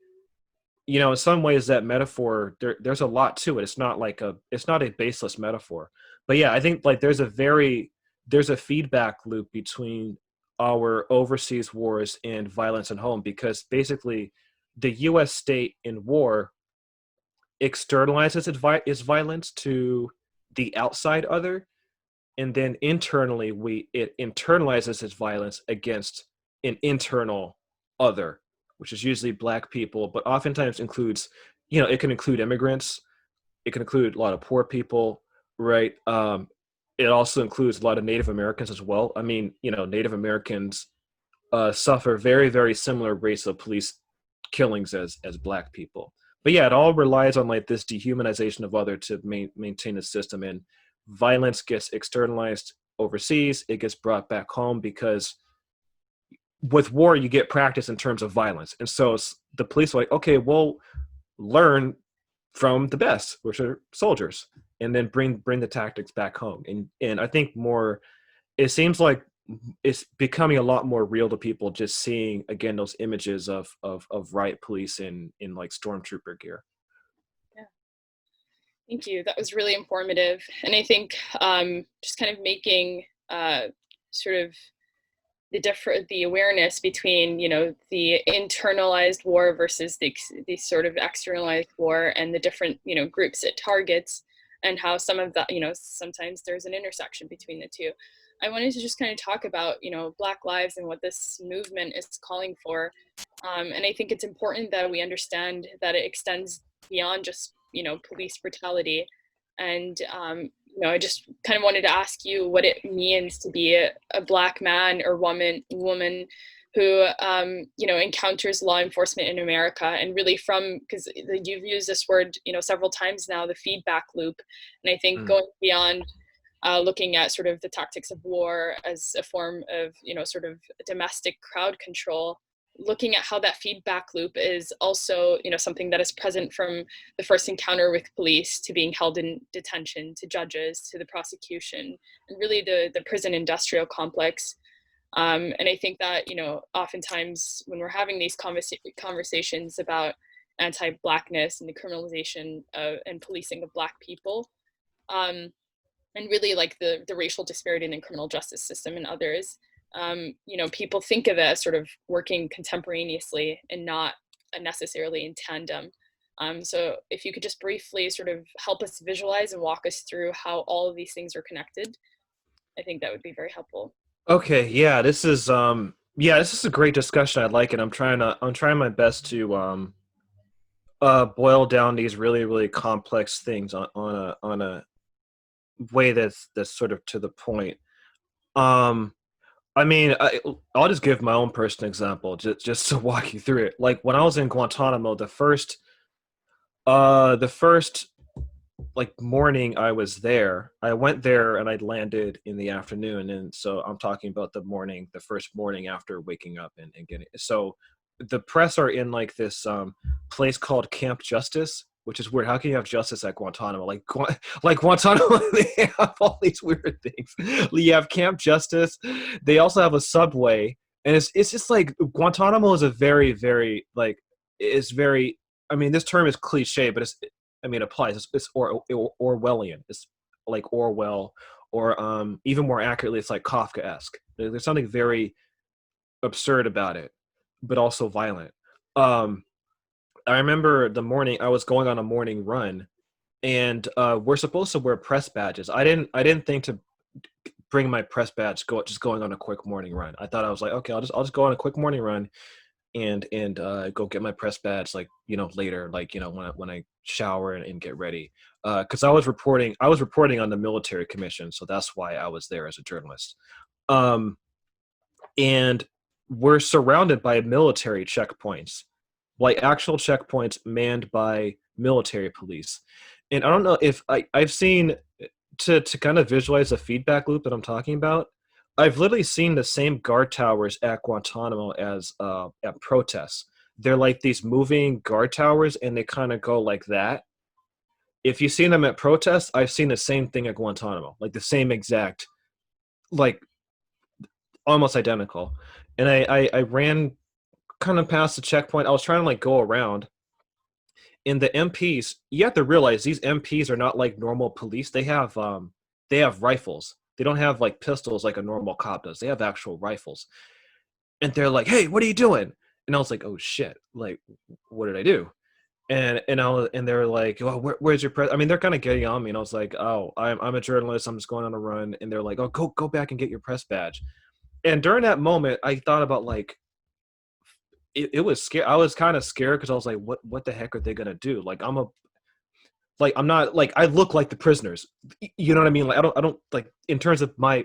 in some ways that metaphor, there's a lot to it. It's not a baseless metaphor. But yeah, I think like there's a feedback loop between our overseas wars and violence at home, because basically the U.S. state in war externalizes its violence to the outside other, and then internally it internalizes its violence against an internal other, which is usually Black people, but oftentimes includes, it can include immigrants, it can include a lot of poor people, right? It also includes a lot of Native Americans as well. I mean, Native Americans suffer very, very similar rates of police killings as Black people. But yeah, it all relies on like this dehumanization of other to maintain the system, and violence gets externalized overseas. It gets brought back home because with war, you get practice in terms of violence. And so the police are like, okay, we'll learn from the best, which are soldiers, and then bring the tactics back home. And I think it seems like it's becoming a lot more real to people just seeing, again, those images of riot police in like stormtrooper gear. Yeah, thank you. That was really informative. And I think just kind of making sort of the awareness between, the internalized war versus the sort of externalized war, and the different, groups it targets, and how some of that, sometimes there's an intersection between the two. I wanted to just kind of talk about, Black lives and what this movement is calling for. And I think it's important that we understand that it extends beyond just, police brutality. And, I just kind of wanted to ask you what it means to be a Black man or woman who, encounters law enforcement in America, and really because you've used this word, several times now, the feedback loop. And I think going beyond looking at sort of the tactics of war as a form of, sort of domestic crowd control, looking at how that feedback loop is also, something that is present from the first encounter with police to being held in detention, to judges, to the prosecution, and really the prison industrial complex. And I think that, oftentimes when we're having these conversations about anti-Blackness and the criminalization and policing of Black people, and really like the racial disparity in the criminal justice system and others, people think of it as sort of working contemporaneously and not necessarily in tandem. So if you could just briefly sort of help us visualize and walk us through how all of these things are connected, I think that would be very helpful. Okay, yeah, this is a great discussion. I like it. I'm trying my best to boil down these really, really complex things on a way that's sort of to the point. I mean, I'll just give my own personal example just to walk you through it. Like when I was in Guantanamo, the first like morning I was there, I went there and I landed in the afternoon. And so I'm talking about the first morning after waking up and getting, so the press are in like this place called Camp Justice, which is weird. How can you have justice at Guantanamo? Like Guantanamo, they have all these weird things. You have Camp Justice. They also have a subway, and it's just like Guantanamo is a very, very like it's very. I mean, this term is cliche, but it applies. It's Orwellian. It's like Orwell, or even more accurately, it's like Kafkaesque. There's something very absurd about it, but also violent. I remember the morning I was going on a morning run, and we're supposed to wear press badges. I didn't think to bring my press badge just going on a quick morning run. I thought I was like, okay, I'll just go on a quick morning run and go get my press badge later, when I shower and get ready. Because I was reporting on the military commission, so that's why I was there as a journalist. And we're surrounded by military checkpoints, like actual checkpoints manned by military police. And I don't know if I've seen, to kind of visualize the feedback loop that I'm talking about, I've literally seen the same guard towers at Guantanamo as at protests. They're like these moving guard towers, and they kind of go like that. If you've seen them at protests, I've seen the same thing at Guantanamo, like the same exact, like almost identical. And I ran kind of past the checkpoint. I was trying to like go around. And the MPs, you have to realize these MPs are not like normal police. They have rifles. They don't have like pistols like a normal cop does. They have actual rifles. And they're like, "Hey, what are you doing?" And I was like, "Oh shit, like what did I do?" and they were like, well, where's your press? I mean, they're kind of getting on me, and I was like, oh, I'm a journalist. I'm just going on a run, and they're like, oh, go back and get your press badge. And during that moment, I thought about like it was scary. I was kind of scared because I was like, what the heck are they gonna do? Like I'm not like I look like the prisoners. You know what I mean? Like I don't like in terms of my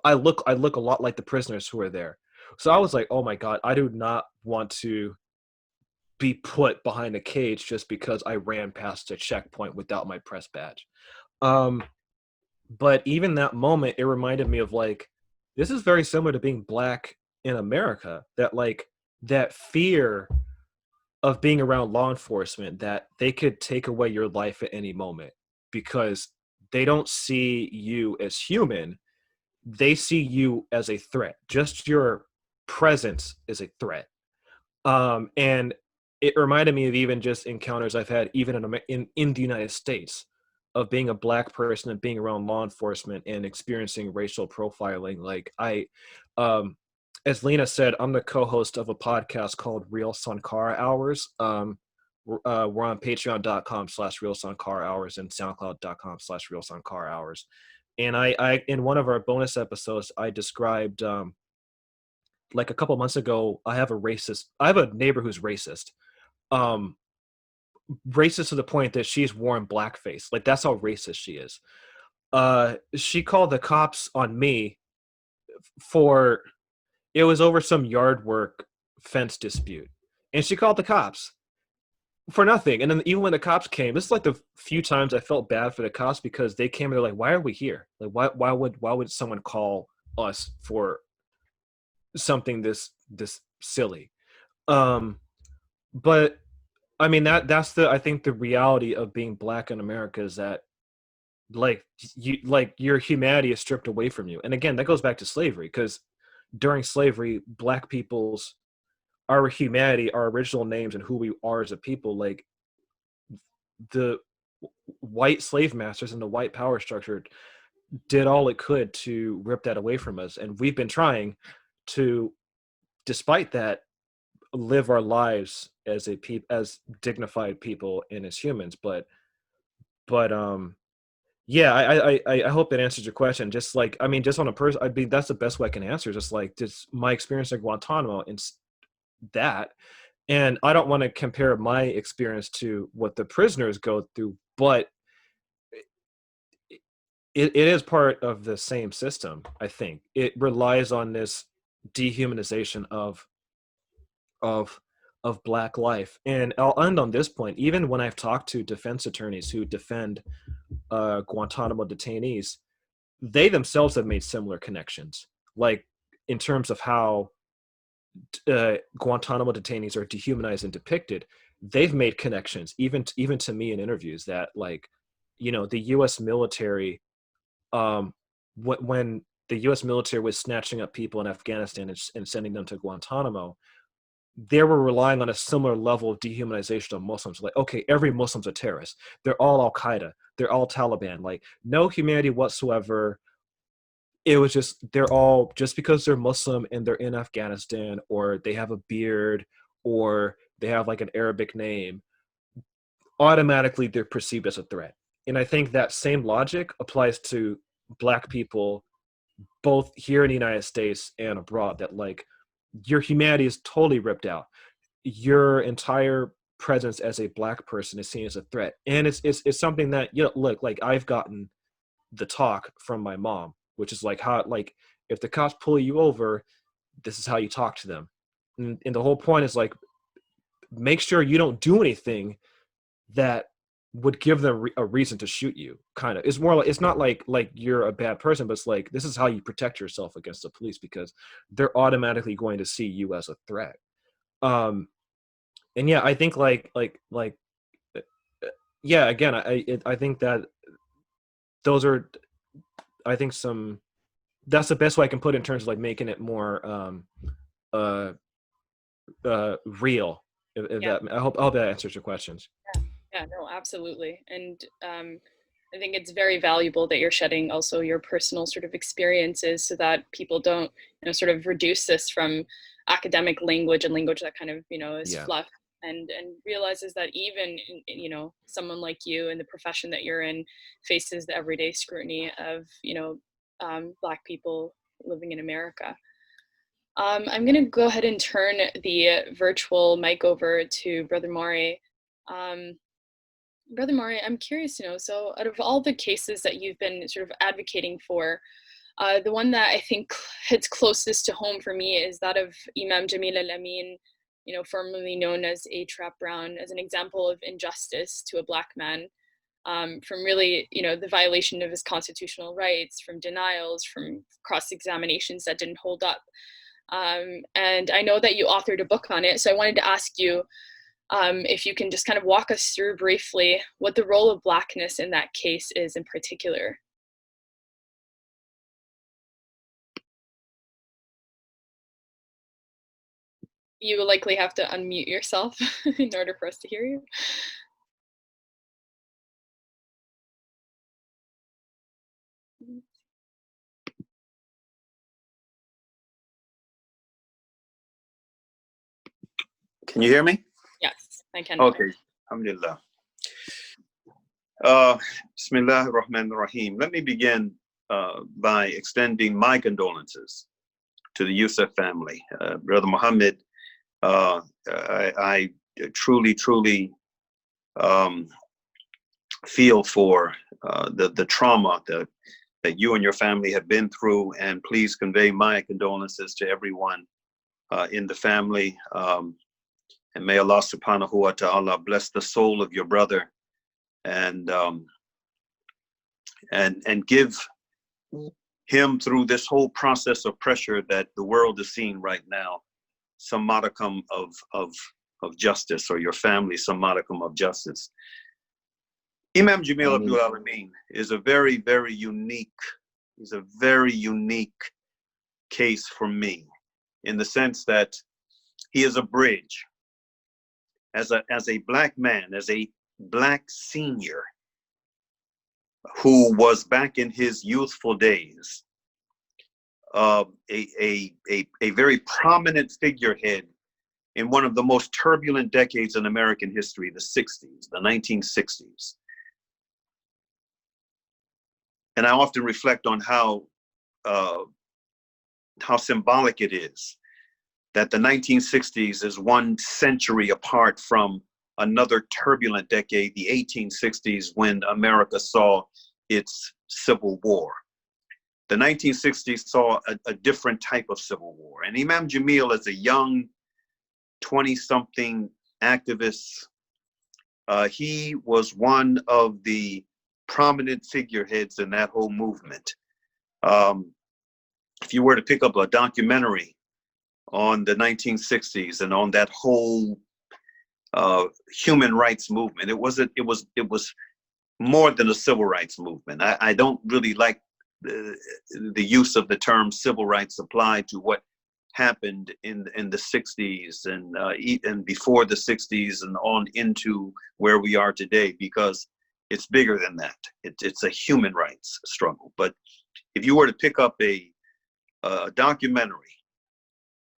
I look a lot like the prisoners who are there. So I was like, oh my God, I do not want to be put behind a cage just because I ran past a checkpoint without my press badge. Um, but even that moment, it reminded me of like, this is very similar to being black in America, that like that fear of being around law enforcement, that they could take away your life at any moment because they don't see you as human. They see you as a threat. Just your presence is a threat. And it reminded me of even just encounters I've had even in the United States of being a black person and being around law enforcement and experiencing racial profiling. Like as Leena said, I'm the co-host of a podcast called Real Sankara Hours. We're on patreon.com/Real Sankara Hours and soundcloud.com/Real Sankara Hours. And I in one of our bonus episodes, I described like a couple months ago, I have a neighbor who's racist. Um, Racist to the point that she's worn blackface. Like that's how racist she is. She called the cops on me for it was over some yard work fence dispute. And she called the cops for nothing. And then even when the cops came, this is like the few times I felt bad for the cops because they came and they're like, why are we here? Like why would someone call us for something this silly? But I mean that's the I think the reality of being black in America is that like your humanity is stripped away from you. And again, that goes back to slavery because during slavery, black people's our humanity, our original names, and who we are as a people, like the white slave masters and the white power structure did all it could to rip that away from us. And we've been trying to, despite that, live our lives as as dignified people and as humans. But yeah, I hope that answers your question. Just like I mean, just on a person, I mean that's the best way I can answer. Just like just my experience at Guantanamo and that. And I don't want to compare my experience to what the prisoners go through, but it is part of the same system. I think it relies on this dehumanization of black life. And I'll end on this point. Even when I've talked to defense attorneys who defend Guantanamo detainees, they themselves have made similar connections, like in terms of how Guantanamo detainees are dehumanized and depicted. They've made connections, even to me in interviews, that like, you know, the U.S. military, when the U.S. military was snatching up people in Afghanistan and sending them to Guantanamo, they were relying on a similar level of dehumanization of Muslims. Like, okay, every Muslim's a terrorist. They're all Al-Qaeda. They're all Taliban. Like, no humanity whatsoever. It was just, they're all, just because they're Muslim and they're in Afghanistan, or they have a beard, or they have like an Arabic name, automatically they're perceived as a threat. And I think that same logic applies to black people, both here in the United States and abroad, that like, your humanity is totally ripped out. Your entire presence as a black person is seen as a threat. And it's something that, you know, look, like I've gotten the talk from my mom, which is like how, like, if the cops pull you over, this is how you talk to them. And the whole point is like, make sure you don't do anything that would give them a reason to shoot you. Kind of, it's more like, it's not like you're a bad person, but it's like, this is how you protect yourself against the police, because they're automatically going to see you as a threat. And yeah, I think yeah, again, I think that those are, I think that's the best way I can put it in terms of like making it more real. If Yeah. that, I hope that answers your questions. Yeah, no, absolutely. And I think it's very valuable that you're shedding also your personal sort of experiences so that people don't, you know, sort of reduce this from academic language and language that kind of, you know, is Yeah. fluff and realizes that even you know, someone like you in the profession that you're in faces the everyday scrutiny of, you know, Black people living in America. I'm going to go ahead and turn the virtual mic over to Brother Mauri. Brother Mauri, I'm curious to know, so out of all the cases that you've been sort of advocating for, the one that I think hits closest to home for me is that of Imam Jamil Al-Amin, you know, formerly known as A. Trap Brown, as an example of injustice to a Black man, from really, you know, the violation of his constitutional rights, from denials, from cross-examinations that didn't hold up. And I know that you authored a book on it, so I wanted to ask you if you can just kind of walk us through briefly what the role of Blackness in that case is in particular. You will likely have to unmute yourself in order for us to hear you. Can you hear me? Yes, I can. Okay, alhamdulillah. Bismillah ar-Rahman ar-Rahim. Let me begin by extending my condolences to the Yusuf family. Brother Mohammed, I truly feel for the trauma that you and your family have been through, and please convey my condolences to everyone in the family. And may Allah subhanahu wa ta'ala bless the soul of your brother and give him, through this whole process of pressure that the world is seeing right now, some modicum of justice, or your family some modicum of justice. Imam Jamil Abdurahman is a very unique case for me, in the sense that he is a bridge. As a Black man, as a Black senior who was back in his youthful days, a very prominent figurehead in one of the most turbulent decades in American history, the 60s, the 1960s. And I often reflect on how symbolic it is that the 1960s is 1 century apart from another turbulent decade, the 1860s, when America saw its civil war. The 1960s saw a different type of civil war. And Imam Jamil, as a young 20-something activist, he was one of the prominent figureheads in that whole movement. If you were to pick up a documentary on the 1960s and on that whole human rights movement, it was more than a civil rights movement. I don't really like the use of the term civil rights applied to what happened in the 60s and before the 60s and on into where we are today, because it's bigger than that. It's a human rights struggle. But if you were to pick up a documentary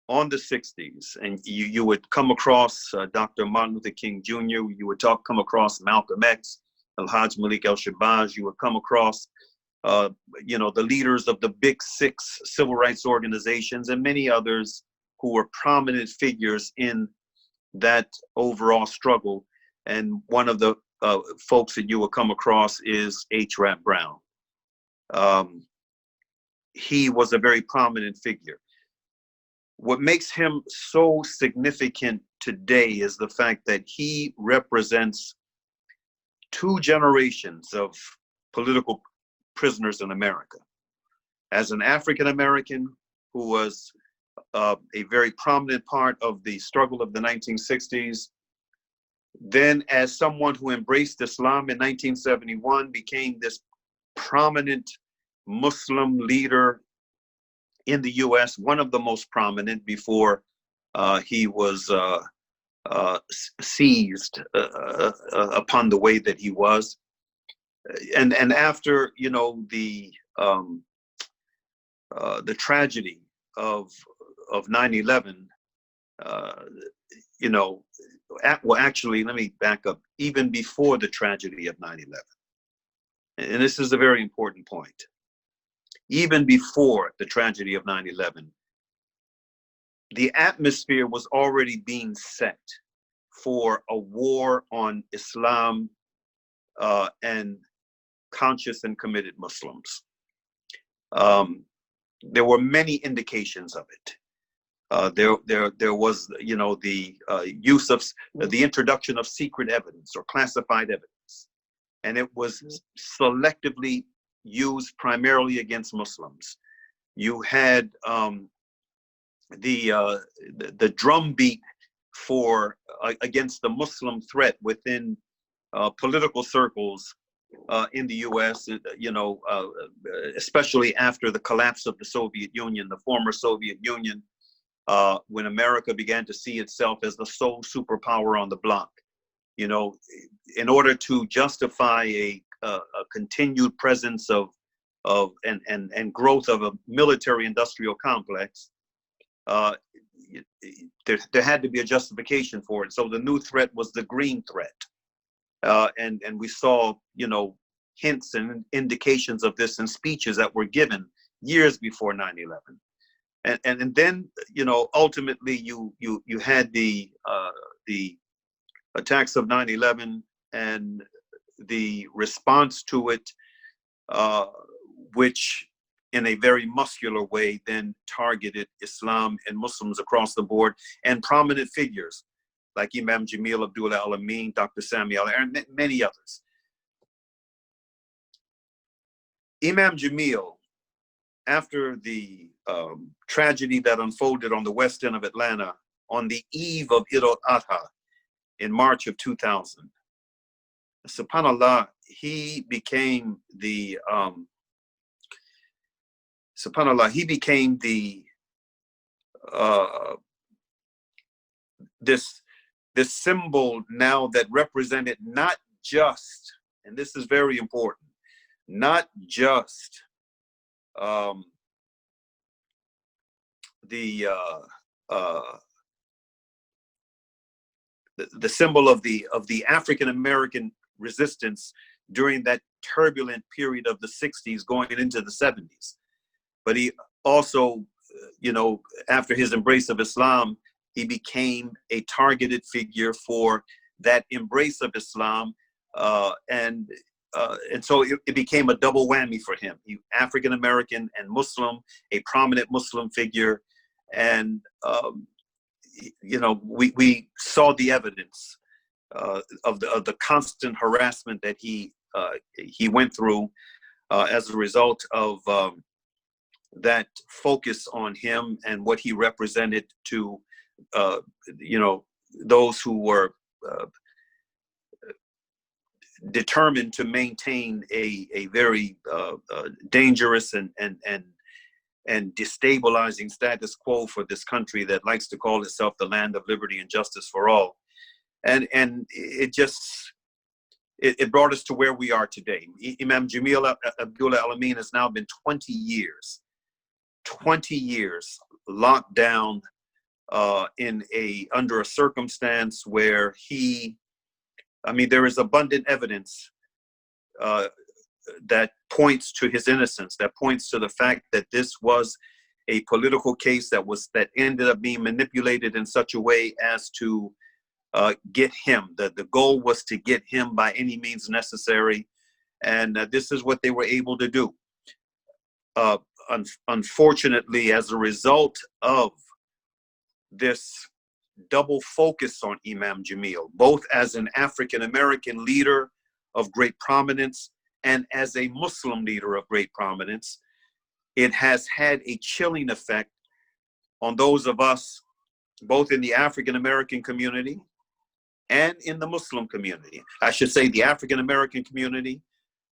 on the 60s, and you would come across Dr. Martin Luther King Jr., you would come across Malcolm X, El-Hajj Malik El-Shabazz, you would come across the leaders of the big 6 civil rights organizations and many others who were prominent figures in that overall struggle. And one of the folks that you will come across is A. Trap Brown. He was a very prominent figure. What makes him so significant today is the fact that he represents 2 generations of political prisoners in America. As an African American who was a very prominent part of the struggle of the 1960s, then as someone who embraced Islam in 1971, became this prominent Muslim leader in the US, one of the most prominent before he was seized upon the way that he was. And after, the tragedy of 9/11, well, actually, let me back up, even before the tragedy of 9/11. And this is a very important point. Even before the tragedy of 9/11, the atmosphere was already being set for a war on Islam and conscious and committed Muslims. There were many indications of it. There was, the use of the introduction of secret evidence or classified evidence, and it was selectively used primarily against Muslims. You had the drumbeat for against the Muslim threat within political circles in the U.S. Especially after the collapse of the Soviet Union, the former Soviet Union. When America began to see itself as the sole superpower on the block, in order to justify a continued presence of and growth of a military-industrial complex, there had to be a justification for it. So the new threat was the green threat, and we saw hints and indications of this in speeches that were given years before 9/11. And then ultimately you had the attacks of 9/11 and the response to it, which in a very muscular way then targeted Islam and Muslims across the board, and prominent figures like Imam Jamil Abdullah Al-Amin, Dr. Sami Al-Arian, and many others. Imam Jamil, after the tragedy that unfolded on the west end of Atlanta on the eve of Eid-ul-Adha in March of 2000, subhanAllah, he became the this symbol now that represented not just, and this is very important, not just the symbol of the African American resistance during that turbulent period of the 60s going into the 70s, but he also, after his embrace of Islam, he became a targeted figure for that embrace of Islam, and so it became a double whammy for him. He African American and Muslim, a prominent Muslim figure, and we saw the evidence of the constant harassment that he went through as a result of that focus on him and what he represented to those who were determined to maintain a very dangerous and destabilizing status quo for this country that likes to call itself the land of liberty and justice for all. And it brought us to where we are today. Imam Jamil Abdullah Al-Amin has now been 20 years locked down under a circumstance where there is abundant evidence that points to his innocence, that points to the fact that this was a political case that ended up being manipulated in such a way as to get him. The goal was to get him by any means necessary, and this is what they were able to do. Unfortunately, as a result of this double focus on Imam Jamil, both as an African American leader of great prominence and as a Muslim leader of great prominence, it has had a chilling effect on those of us, both in the African American community and in the Muslim community. I should say the African American community,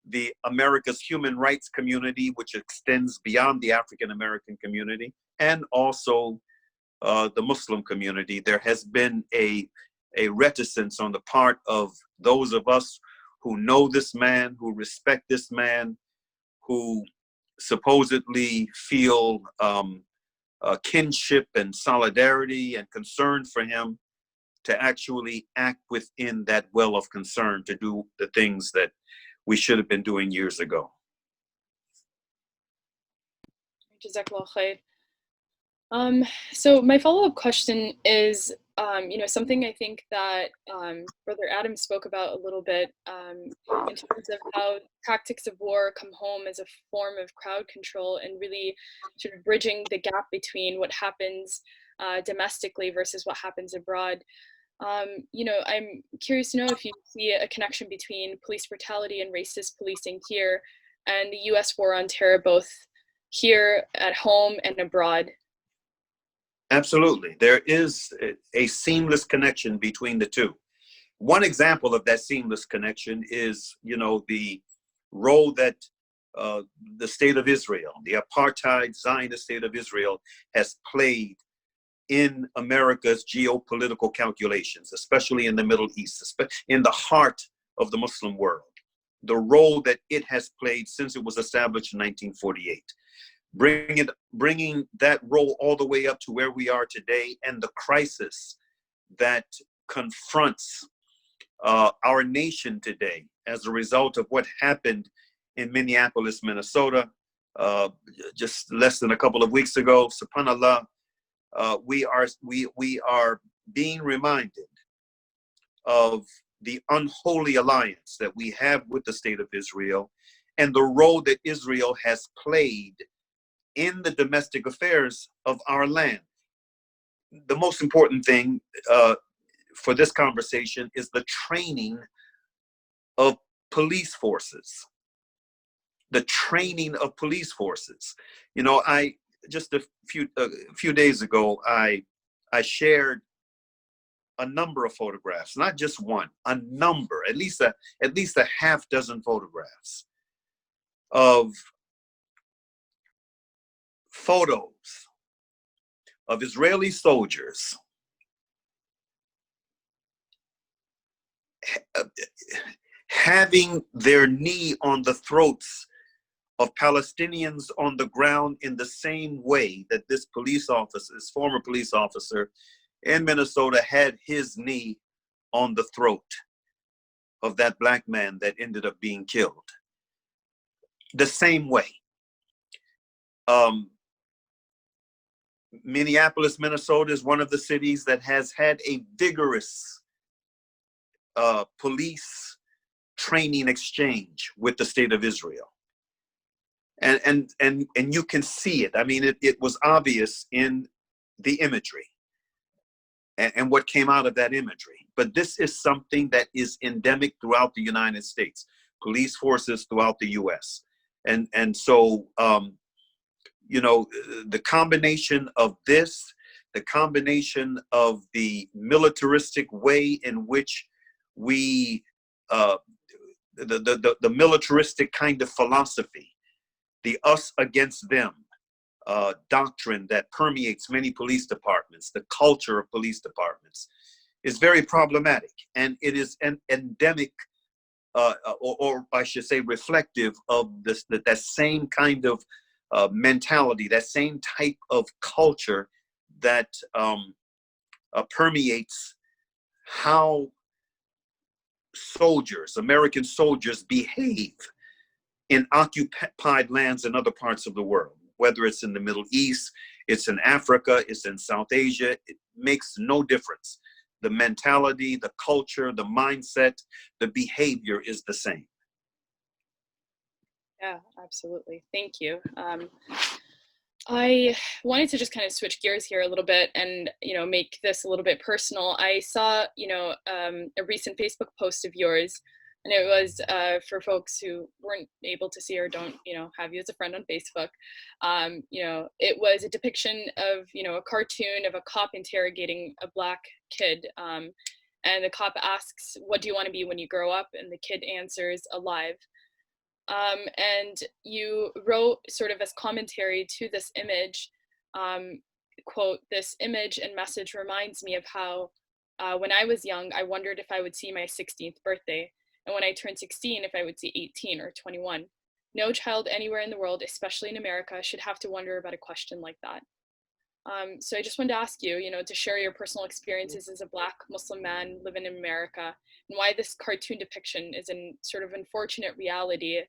the America's human rights community, which extends beyond the African American community, and also the Muslim community. There has been a reticence on the part of those of us who know this man, who respect this man, who supposedly feel kinship and solidarity and concern for him, to actually act within that well of concern to do the things that we should have been doing years ago. Jazakallah khair. So my follow-up question is, something I think that Brother Adam spoke about a little bit in terms of how tactics of war come home as a form of crowd control and really sort of bridging the gap between what happens domestically versus what happens abroad. I'm curious to know if you see a connection between police brutality and racist policing here and the US war on terror, both here at home and abroad. Absolutely. There is a seamless connection between the two. One example of that seamless connection is, the role that the state of Israel, the apartheid Zionist state of Israel, has played in America's geopolitical calculations, especially in the Middle East, in the heart of the Muslim world. The role that it has played since it was established in 1948. Bringing that role all the way up to where we are today, and the crisis that confronts our nation today as a result of what happened in Minneapolis, Minnesota, just less than a couple of weeks ago. SubhanAllah, we are being reminded of the unholy alliance that we have with the state of Israel and the role that Israel has played in the domestic affairs of our land. The most important thing for this conversation is the training of police forces. The training of police forces. I just a few days ago, I shared a number of photographs, not just one, a number, at least a half dozen photographs of photos of Israeli soldiers having their knee on the throats of Palestinians on the ground in the same way that this former police officer in Minnesota had his knee on the throat of that black man that ended up being killed. The same way. Minneapolis, Minnesota is one of the cities that has had a vigorous police training exchange with the state of Israel. And you can see it. I mean, it was obvious in the imagery and what came out of that imagery. But this is something that is endemic throughout the United States, police forces throughout the US. And so, the combination of this, the combination of the militaristic way in which we, the militaristic kind of philosophy, the us against them doctrine that permeates many police departments, the culture of police departments, is very problematic. And it is an endemic, or I should say reflective of that same kind of mentality, that same type of culture that permeates how American soldiers behave in occupied lands in other parts of the world, whether it's in the Middle East, it's in Africa, it's in South Asia, it makes no difference. The mentality, the culture, the mindset, the behavior is the same. Yeah, absolutely. Thank you. I wanted to just kind of switch gears here a little bit and, make this a little bit personal. I saw, a recent Facebook post of yours, and it was for folks who weren't able to see or don't, have you as a friend on Facebook. It was a depiction of, a cartoon of a cop interrogating a black kid. And the cop asks, "What do you want to be when you grow up?" And the kid answers, "Alive." And you wrote sort of as commentary to this image, quote, "This image and message reminds me of how when I was young, I wondered if I would see my 16th birthday. And when I turned 16, if I would see 18 or 21. No child anywhere in the world, especially in America, should have to wonder about a question like that." So I just wanted to ask you, to share your personal experiences as a Black Muslim man living in America, and why this cartoon depiction is an sort of unfortunate reality,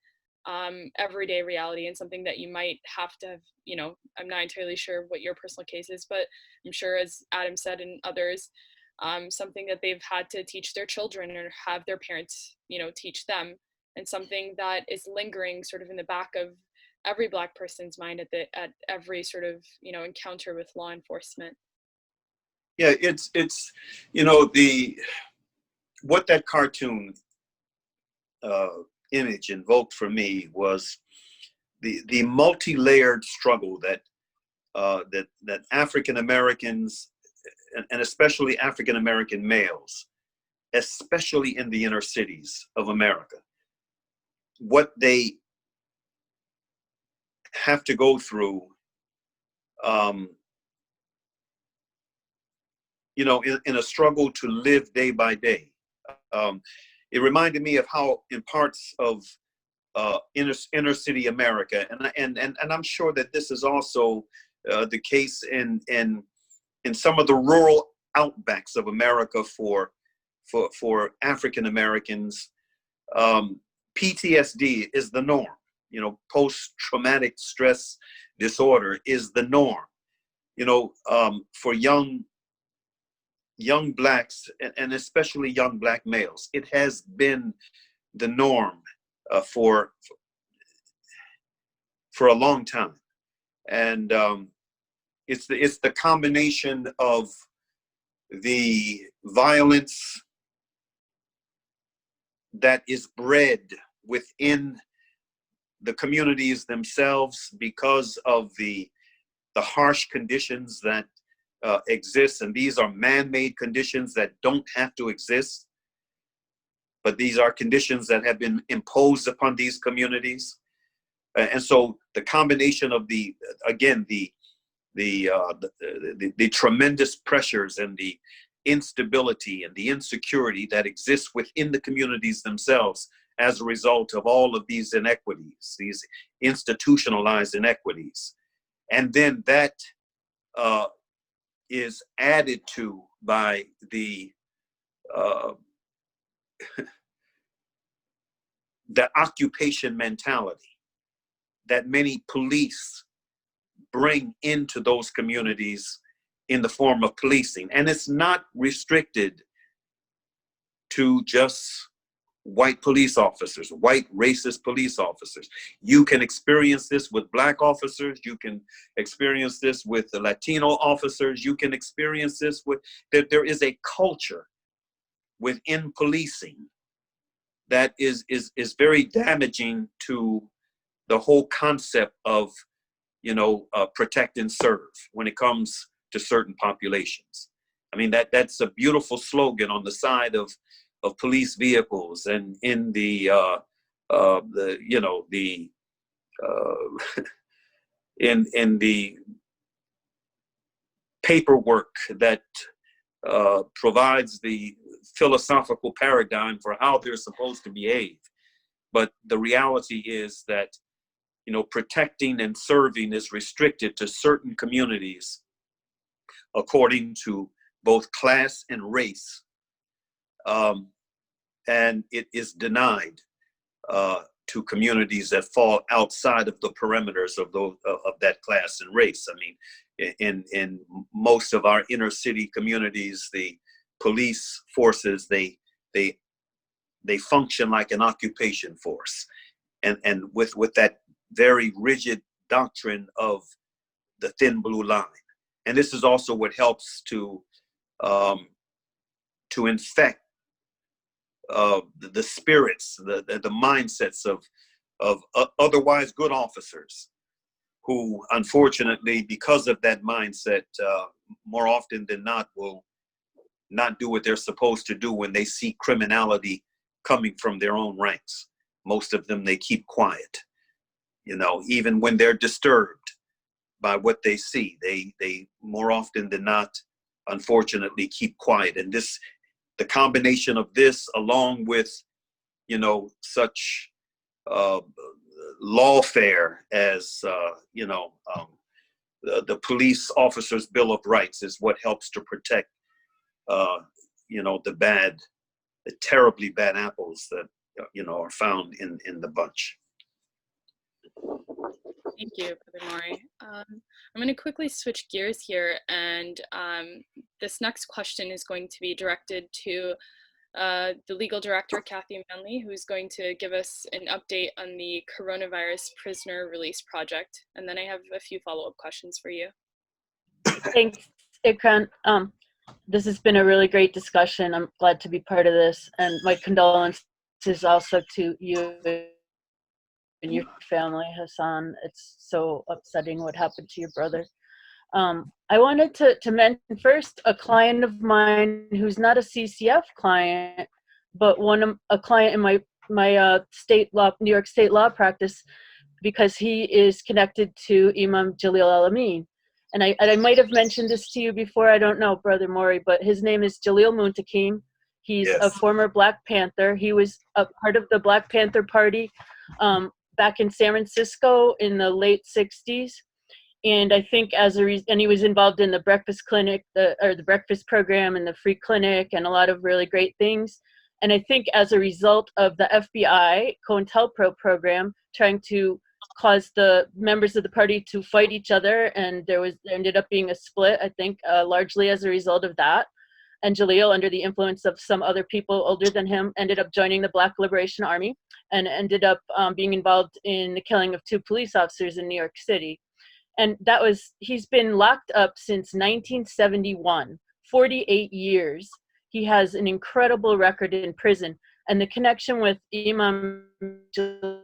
everyday reality, and something that you might have to have, I'm not entirely sure what your personal case is, but I'm sure, as Adam said and others, something that they've had to teach their children or have their parents, teach them, and something that is lingering sort of in the back of every Black person's mind at every sort of encounter with law enforcement. Yeah, it's the what that cartoon image invoked for me was the multi-layered struggle that that African Americans and especially African American males, especially in the inner cities of America, what they have to go through, in a struggle to live day by day. It reminded me of how in parts of inner city America, and I'm sure that this is also the case in some of the rural outbacks of America for African Americans. PTSD is the norm. Post-traumatic stress disorder is the norm. For young Blacks, and especially young Black males, it has been the norm for a long time. And it's the combination of the violence that is bred within the communities themselves because of the harsh conditions that exist, and these are man-made conditions that don't have to exist, but these are conditions that have been imposed upon these communities. And so the combination of the tremendous pressures and the instability and the insecurity that exists within the communities themselves as a result of all of these inequities, these institutionalized inequities. And then that is added to by the occupation mentality that many police bring into those communities in the form of policing. And it's not restricted to just white police officers, white racist police officers. You can experience this with Black officers. You can experience this with the Latino officers. You can experience this with, there is a culture within policing that is very damaging to the whole concept of, protect and serve when it comes to certain populations. I mean, that's a beautiful slogan on the side of police vehicles and in the in the paperwork that provides the philosophical paradigm for how they're supposed to behave. But the reality is that, protecting and serving is restricted to certain communities according to both class and race. And it is denied to communities that fall outside of the perimeters of that class and race. I mean, in most of our inner city communities, the police forces, they function like an occupation force, and with that very rigid doctrine of the thin blue line. And this is also what helps to infect the spirits, the mindsets of otherwise good officers, who unfortunately, because of that mindset, more often than not will not do what they're supposed to do when they see criminality coming from their own ranks. Most of them, they keep quiet. Even when they're disturbed by what they see, they more often than not, unfortunately, keep quiet. And the combination of this, along with, such lawfare as, the police officer's Bill of Rights is what helps to protect, the terribly bad apples that, are found in the bunch. Thank you, Brother Mauri. I'm going to quickly switch gears here, and this next question is going to be directed to the legal director, Kathy Manley, who's going to give us an update on the coronavirus prisoner release project. And then I have a few follow-up questions for you. Thanks, Ikraan. This has been a really great discussion. I'm glad to be part of this. And my condolences also to you and your family, Hassan. It's so upsetting what happened to your brother. I wanted to mention first a client of mine who's not a CCF client, but a client in my state law, New York state law practice, because he is connected to Imam Jalil Al-Amin. And I might have mentioned this to you before, I don't know, Brother Mauri, but his name is Jalil Muntakim. He's a former Black Panther. He was a part of the Black Panther Party back in San Francisco in the late 60s. And I think and he was involved in the breakfast clinic, the breakfast program and the free clinic and a lot of really great things. And I think as a result of the FBI COINTELPRO program trying to cause the members of the party to fight each other, and there ended up being a split, I think, largely as a result of that. And Jalil, under the influence of some other people older than him, ended up joining the Black Liberation Army and ended up being involved in the killing of 2 police officers in New York City. And he's been locked up since 1971, 48 years. He has an incredible record in prison. And the connection with Imam Jalil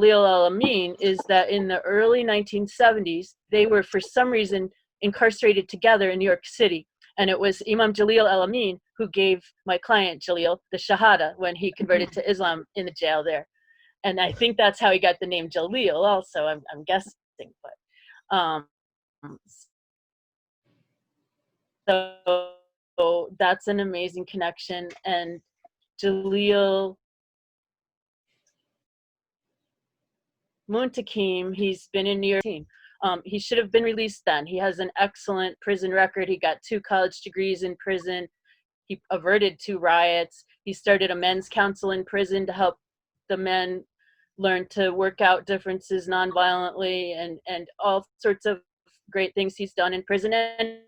Al-Amin is that in the early 1970s, they were for some reason incarcerated together in New York City. And it was Imam Jalil Al-Amin who gave my client Jalil the Shahada when he converted to Islam in the jail there. And I think that's how he got the name Jalil also, I'm guessing. But so that's an amazing connection. And Jalil Muntakim, he's been in New York. He should have been released then. He has an excellent prison record. He got 2 college degrees in prison. He averted 2 riots. He started a men's council in prison to help the men learn to work out differences nonviolently, and all sorts of great things he's done in prison. And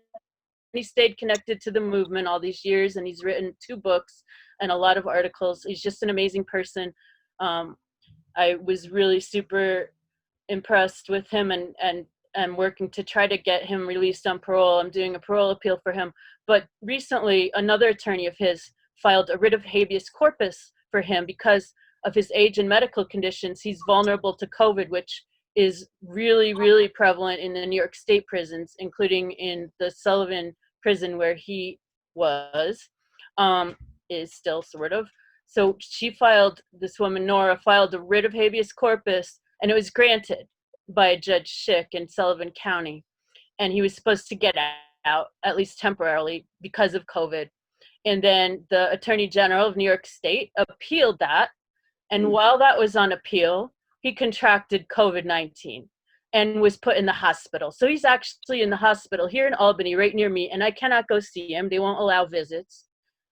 he stayed connected to the movement all these years, and he's written 2 books and a lot of articles. He's just an amazing person. I was really super impressed with him, and working to try to get him released on parole. I'm doing a parole appeal for him. But recently, another attorney of his filed a writ of habeas corpus for him because of his age and medical conditions. He's vulnerable to COVID, which is really, really prevalent in the New York State prisons, including in the Sullivan prison where he was, is still sort of. So this woman, Nora, filed a writ of habeas corpus, and it was granted by Judge Schick in Sullivan County. And he was supposed to get out, at least temporarily, because of COVID. And then the Attorney General of New York State appealed that. And while that was on appeal, he contracted COVID-19 and was put in the hospital. So he's actually in the hospital here in Albany, right near me, and I cannot go see him. They won't allow visits.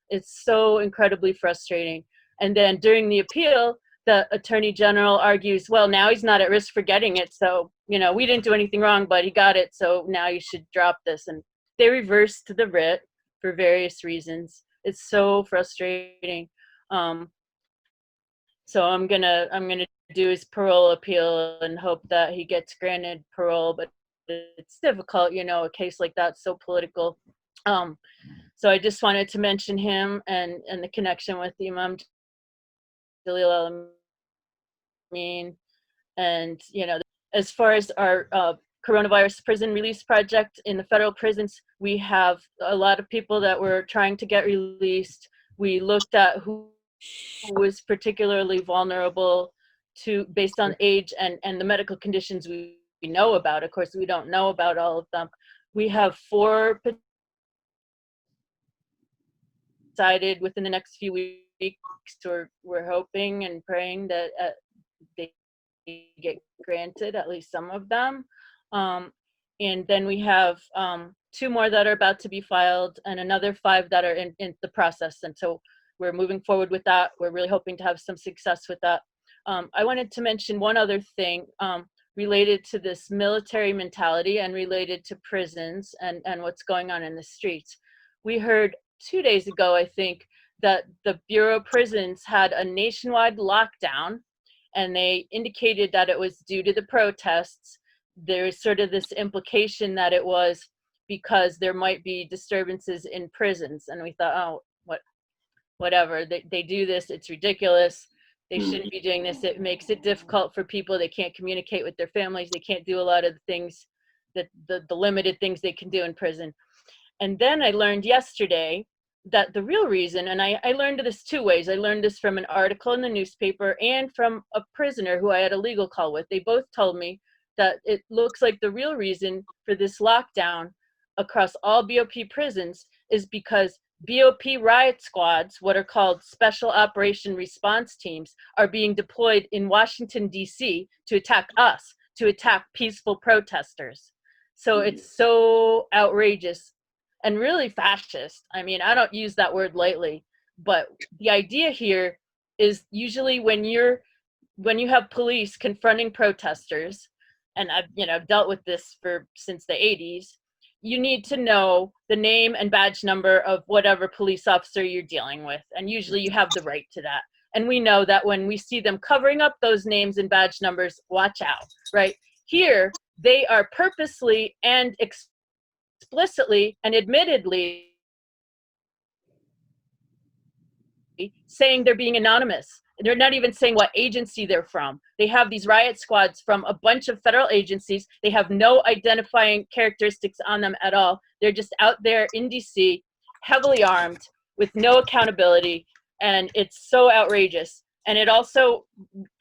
It's so incredibly frustrating. And then during the appeal, the Attorney General argues, well, now he's not at risk for getting it. So, we didn't do anything wrong, but he got it. So now you should drop this. And they reversed the writ for various reasons. It's so frustrating. So I'm gonna do his parole appeal and hope that he gets granted parole, but it's difficult, a case like that's so political. So I just wanted to mention him and the connection with Imam Jalil Al-Amin. And as far as our coronavirus prison release project in the federal prisons, we have a lot of people that we're trying to get released. We looked at who was particularly vulnerable based on age and the medical conditions we know about. Of course, we don't know about all of them. We have 4 decided within the next few weeks. We're hoping and praying that they get granted, at least some of them. And then we have 2 more that are about to be filed and another 5 that are in the process. And so we're moving forward with that. We're really hoping to have some success with that. I wanted to mention one other thing related to this military mentality and related to prisons and what's going on in the streets. We heard 2 days ago, I think, that the Bureau of Prisons had a nationwide lockdown, and they indicated that it was due to the protests. There's sort of this implication that it was because there might be disturbances in prisons. And we thought, oh, whatever, they do this, it's ridiculous. They shouldn't be doing this. It makes it difficult for people. They can't communicate with their families. They can't do a lot of the things that the limited things they can do in prison. And then I learned yesterday that the real reason, and I learned this 2 ways. I learned this from an article in the newspaper and from a prisoner who I had a legal call with. They both told me that it looks like the real reason for this lockdown across all BOP prisons is because BOP riot squads, what are called Special Operation Response Teams, are being deployed in Washington, D.C. to attack us, to attack peaceful protesters. So it's so outrageous and really fascist. I mean, I don't use that word lightly, but the idea here is usually when you have police confronting protesters, and I've dealt with this since the 80s, you need to know the name and badge number of whatever police officer you're dealing with, and usually you have the right to that. And we know that when we see them covering up those names and badge numbers, watch out, right? Here, they are purposely and explicitly and admittedly saying they're being anonymous. They're not even saying what agency they're from. They have these riot squads from a bunch of federal agencies. They have no identifying characteristics on them at all. They're just out there in DC, heavily armed, with no accountability, and it's so outrageous. And it also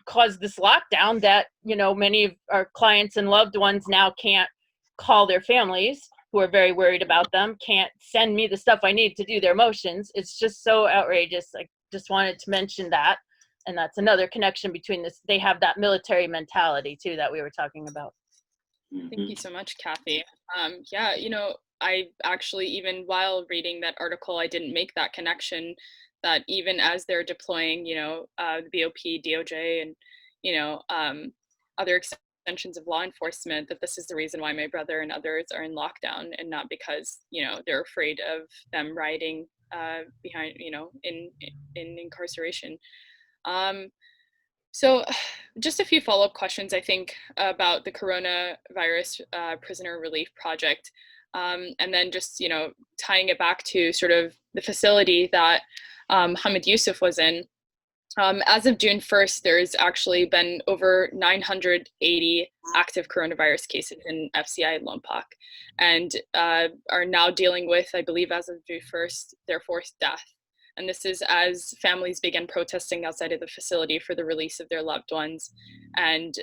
caused this lockdown that, many of our clients and loved ones now can't call their families, who are very worried about them, can't send me the stuff I need to do their motions. It's just so outrageous. I just wanted to mention that. And that's another connection between this. They have that military mentality too that we were talking about. Thank you so much, Kathy. Yeah, I actually, even while reading that article, I didn't make that connection that even as they're deploying, the BOP, DOJ, and, other extensions of law enforcement, that this is the reason why my brother and others are in lockdown, and not because, they're afraid of them rioting behind, in incarceration. So just a few follow-up questions, I think, about the coronavirus prisoner relief project. And then just, tying it back to sort of the facility that Mohamed Yusuf was in. As of June 1st, there's actually been over 980 active coronavirus cases in FCI Lompoc, and are now dealing with, I believe, as of June 1st, their 4th death. And this is as families began protesting outside of the facility for the release of their loved ones. And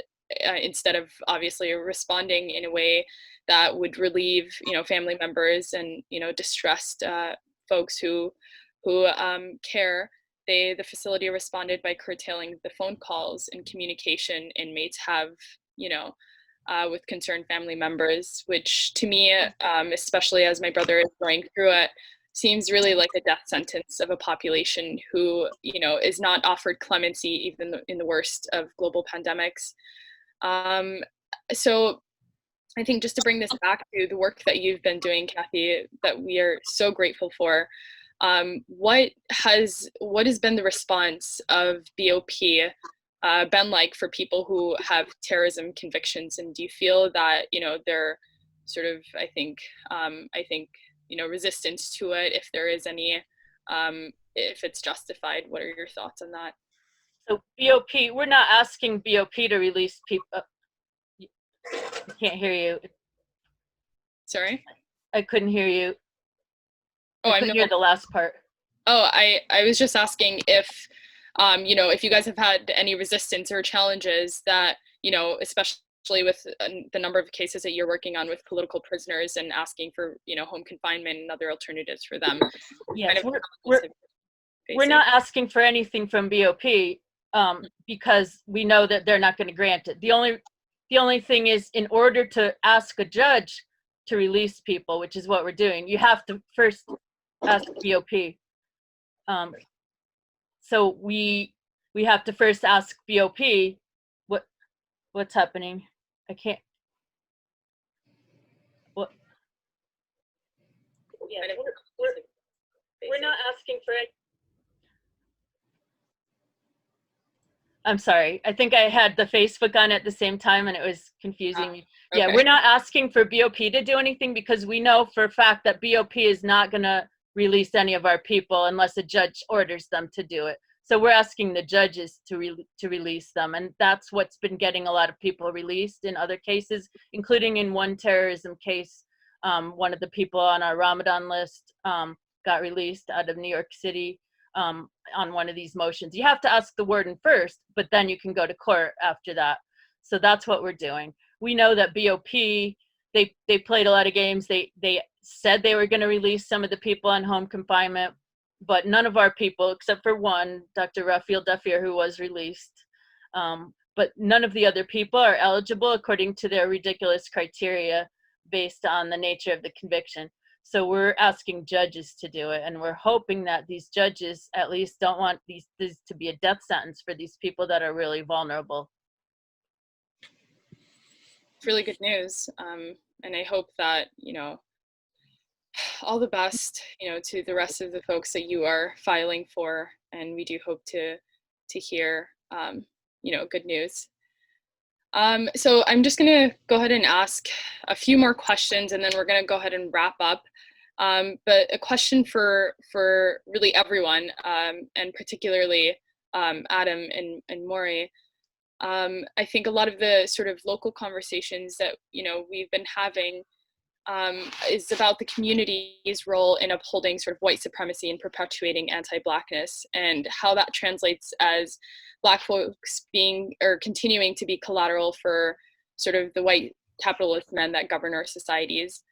instead of obviously responding in a way that would relieve, family members and, distressed folks who care, the facility responded by curtailing the phone calls and communication inmates have, with concerned family members, which to me, especially as my brother is going through it, seems really like a death sentence of a population who, is not offered clemency even in the worst of global pandemics. So I think just to bring this back to the work that you've been doing, Kathy, that we are so grateful for, what has been the response of BOP been like for people who have terrorism convictions? And do you feel that, they're sort of, I think, resistance to it, if there is any, if it's justified? What are your thoughts on that? So BOP, we're not asking BOP to release people. I can't hear you. Sorry? I couldn't hear you. Oh, I couldn't hear the last part. Oh, I was just asking if, if you guys have had any resistance or challenges that, especially with the number of cases that you're working on with political prisoners and asking for, home confinement and other alternatives for them. Yes, we're not asking for anything from BOP because we know that they're not going to grant it. The only The only thing is, in order to ask a judge to release people, which is what we're doing, you have to first ask BOP. So we have to first ask BOP what's happening. I can't. What? Yeah, we're not asking for it. I'm sorry. I think I had the Facebook on at the same time and it was confusing me. Okay. Yeah, we're not asking for BOP to do anything because we know for a fact that BOP is not going to release any of our people unless a judge orders them to do it. So we're asking the judges to release them. And that's what's been getting a lot of people released in other cases, including in one terrorism case. One of the people on our Ramadan list got released out of New York City. On one of these motions. You have to ask the warden first, but then you can go to court after that. So that's what we're doing. We know that BOP, they played a lot of games. They said they were going to release some of the people on home confinement, but none of our people, except for one, Dr. Rafiel Dafir, who was released, but none of the other people are eligible according to their ridiculous criteria based on the nature of the conviction. So we're asking judges to do it, and we're hoping that these judges at least don't want this to be a death sentence for these people that are really vulnerable. It's really good news, and I hope that, you know, all the best, you know, to the rest of the folks that you are filing for, and we do hope to hear, you know, good news. So I'm just going to go ahead and ask a few more questions, and then we're going to go ahead and wrap up. But a question for really everyone, and particularly Adam and Mauri. I think a lot of the sort of local conversations that, you know, we've been having is about the community's role in upholding sort of white supremacy and perpetuating anti-Blackness, and how that translates as Black folks being or continuing to be collateral for sort of the white capitalist men that govern our societies.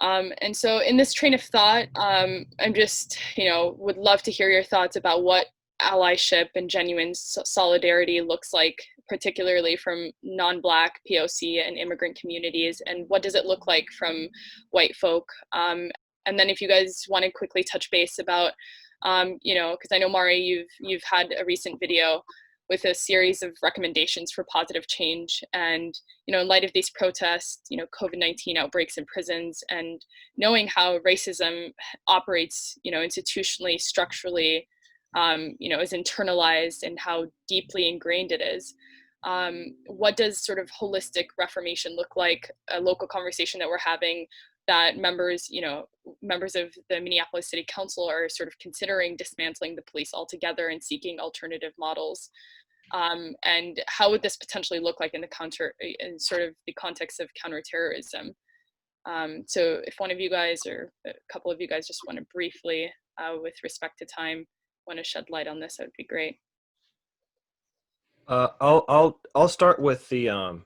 And so in this train of thought, I'm just, you know, would love to hear your thoughts about what allyship and genuine solidarity looks like, particularly from non-Black, POC, and immigrant communities, and what does it look like from white folk? And then if you guys want to quickly touch base about, you know, because I know, Mauri, you've had a recent video with a series of recommendations for positive change, and, you know, in light of these protests, you know, COVID-19 outbreaks in prisons, and knowing how racism operates, you know, institutionally, structurally, you know, is internalized and how deeply ingrained it is. What does sort of holistic reformation look like? A local conversation that we're having that members, you know, members of the Minneapolis City Council are sort of considering dismantling the police altogether and seeking alternative models. And how would this potentially look like in sort of the context of counterterrorism? So if one of you guys or a couple of you guys just want to briefly, with respect to time, want to shed light on this, that would be great. I'll start with the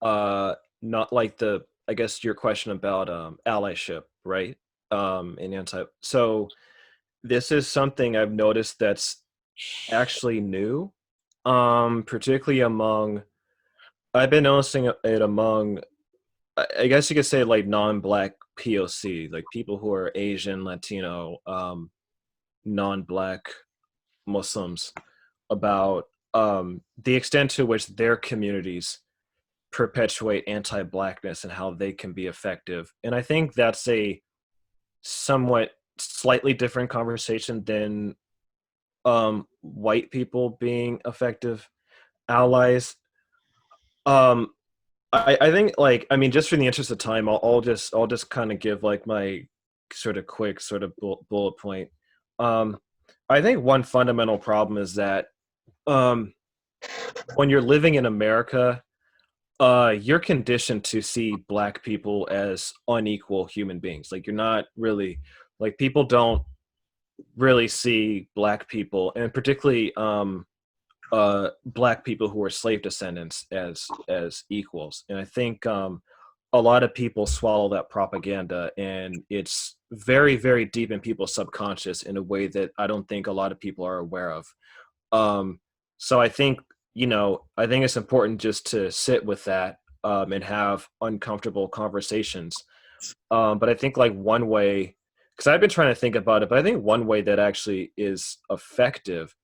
not like the, I guess your question about allyship, right? So this is something I've noticed that's actually new, particularly among, I've been noticing it among, I guess you could say, like non-Black POC, like people who are Asian, Latino, non-Black Muslims, about the extent to which their communities perpetuate anti-Blackness and how they can be effective. And I think that's a somewhat slightly different conversation than white people being effective allies. I think, like, I mean, just for the interest of time, I'll just kind of give like my sort of quick sort of bullet point. I think one fundamental problem is that when you're living in America, you're conditioned to see Black people as unequal human beings. Like, you're not really, like, people don't really see Black people, and particularly Black people who are slave descendants, as equals. And I think a lot of people swallow that propaganda, and it's very, very deep in people's subconscious in a way that I don't think a lot of people are aware of. So I think I think it's important just to sit with that and have uncomfortable conversations. But I think like one way, because I've been trying to think about it, but I think one way that actually is effective,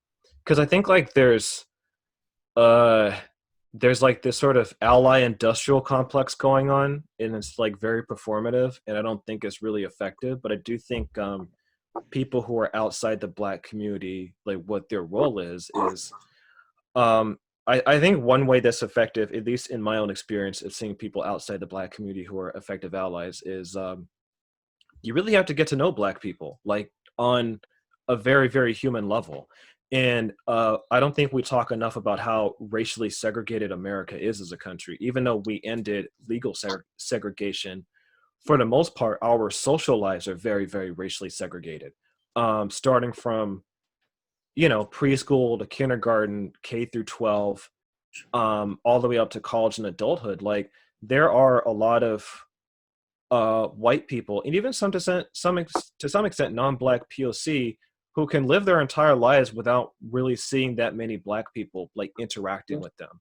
because I think like there's like this sort of ally industrial complex going on, and it's like very performative, and I don't think it's really effective. But I do think people who are outside the Black community, like what their role is I think one way that's effective, at least in my own experience of seeing people outside the Black community who are effective allies, is you really have to get to know Black people, like on a very, very human level. And I don't think we talk enough about how racially segregated America is as a country. Even though we ended legal segregation, for the most part, our social lives are very, very racially segregated, starting from preschool to kindergarten, K through 12, all the way up to college and adulthood. Like there are a lot of white people, and even to some extent non-Black POC, who can live their entire lives without really seeing that many Black people like interacting with them.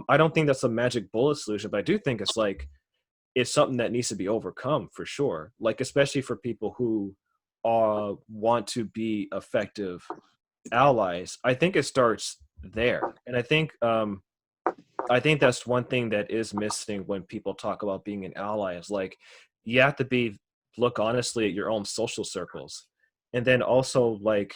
I don't think that's a magic bullet solution, but I do think it's something that needs to be overcome for sure. Like especially for people who want to be effective allies. I think it starts there, and I think that's one thing that is missing when people talk about being an ally, is like you have to look honestly at your own social circles, and then also like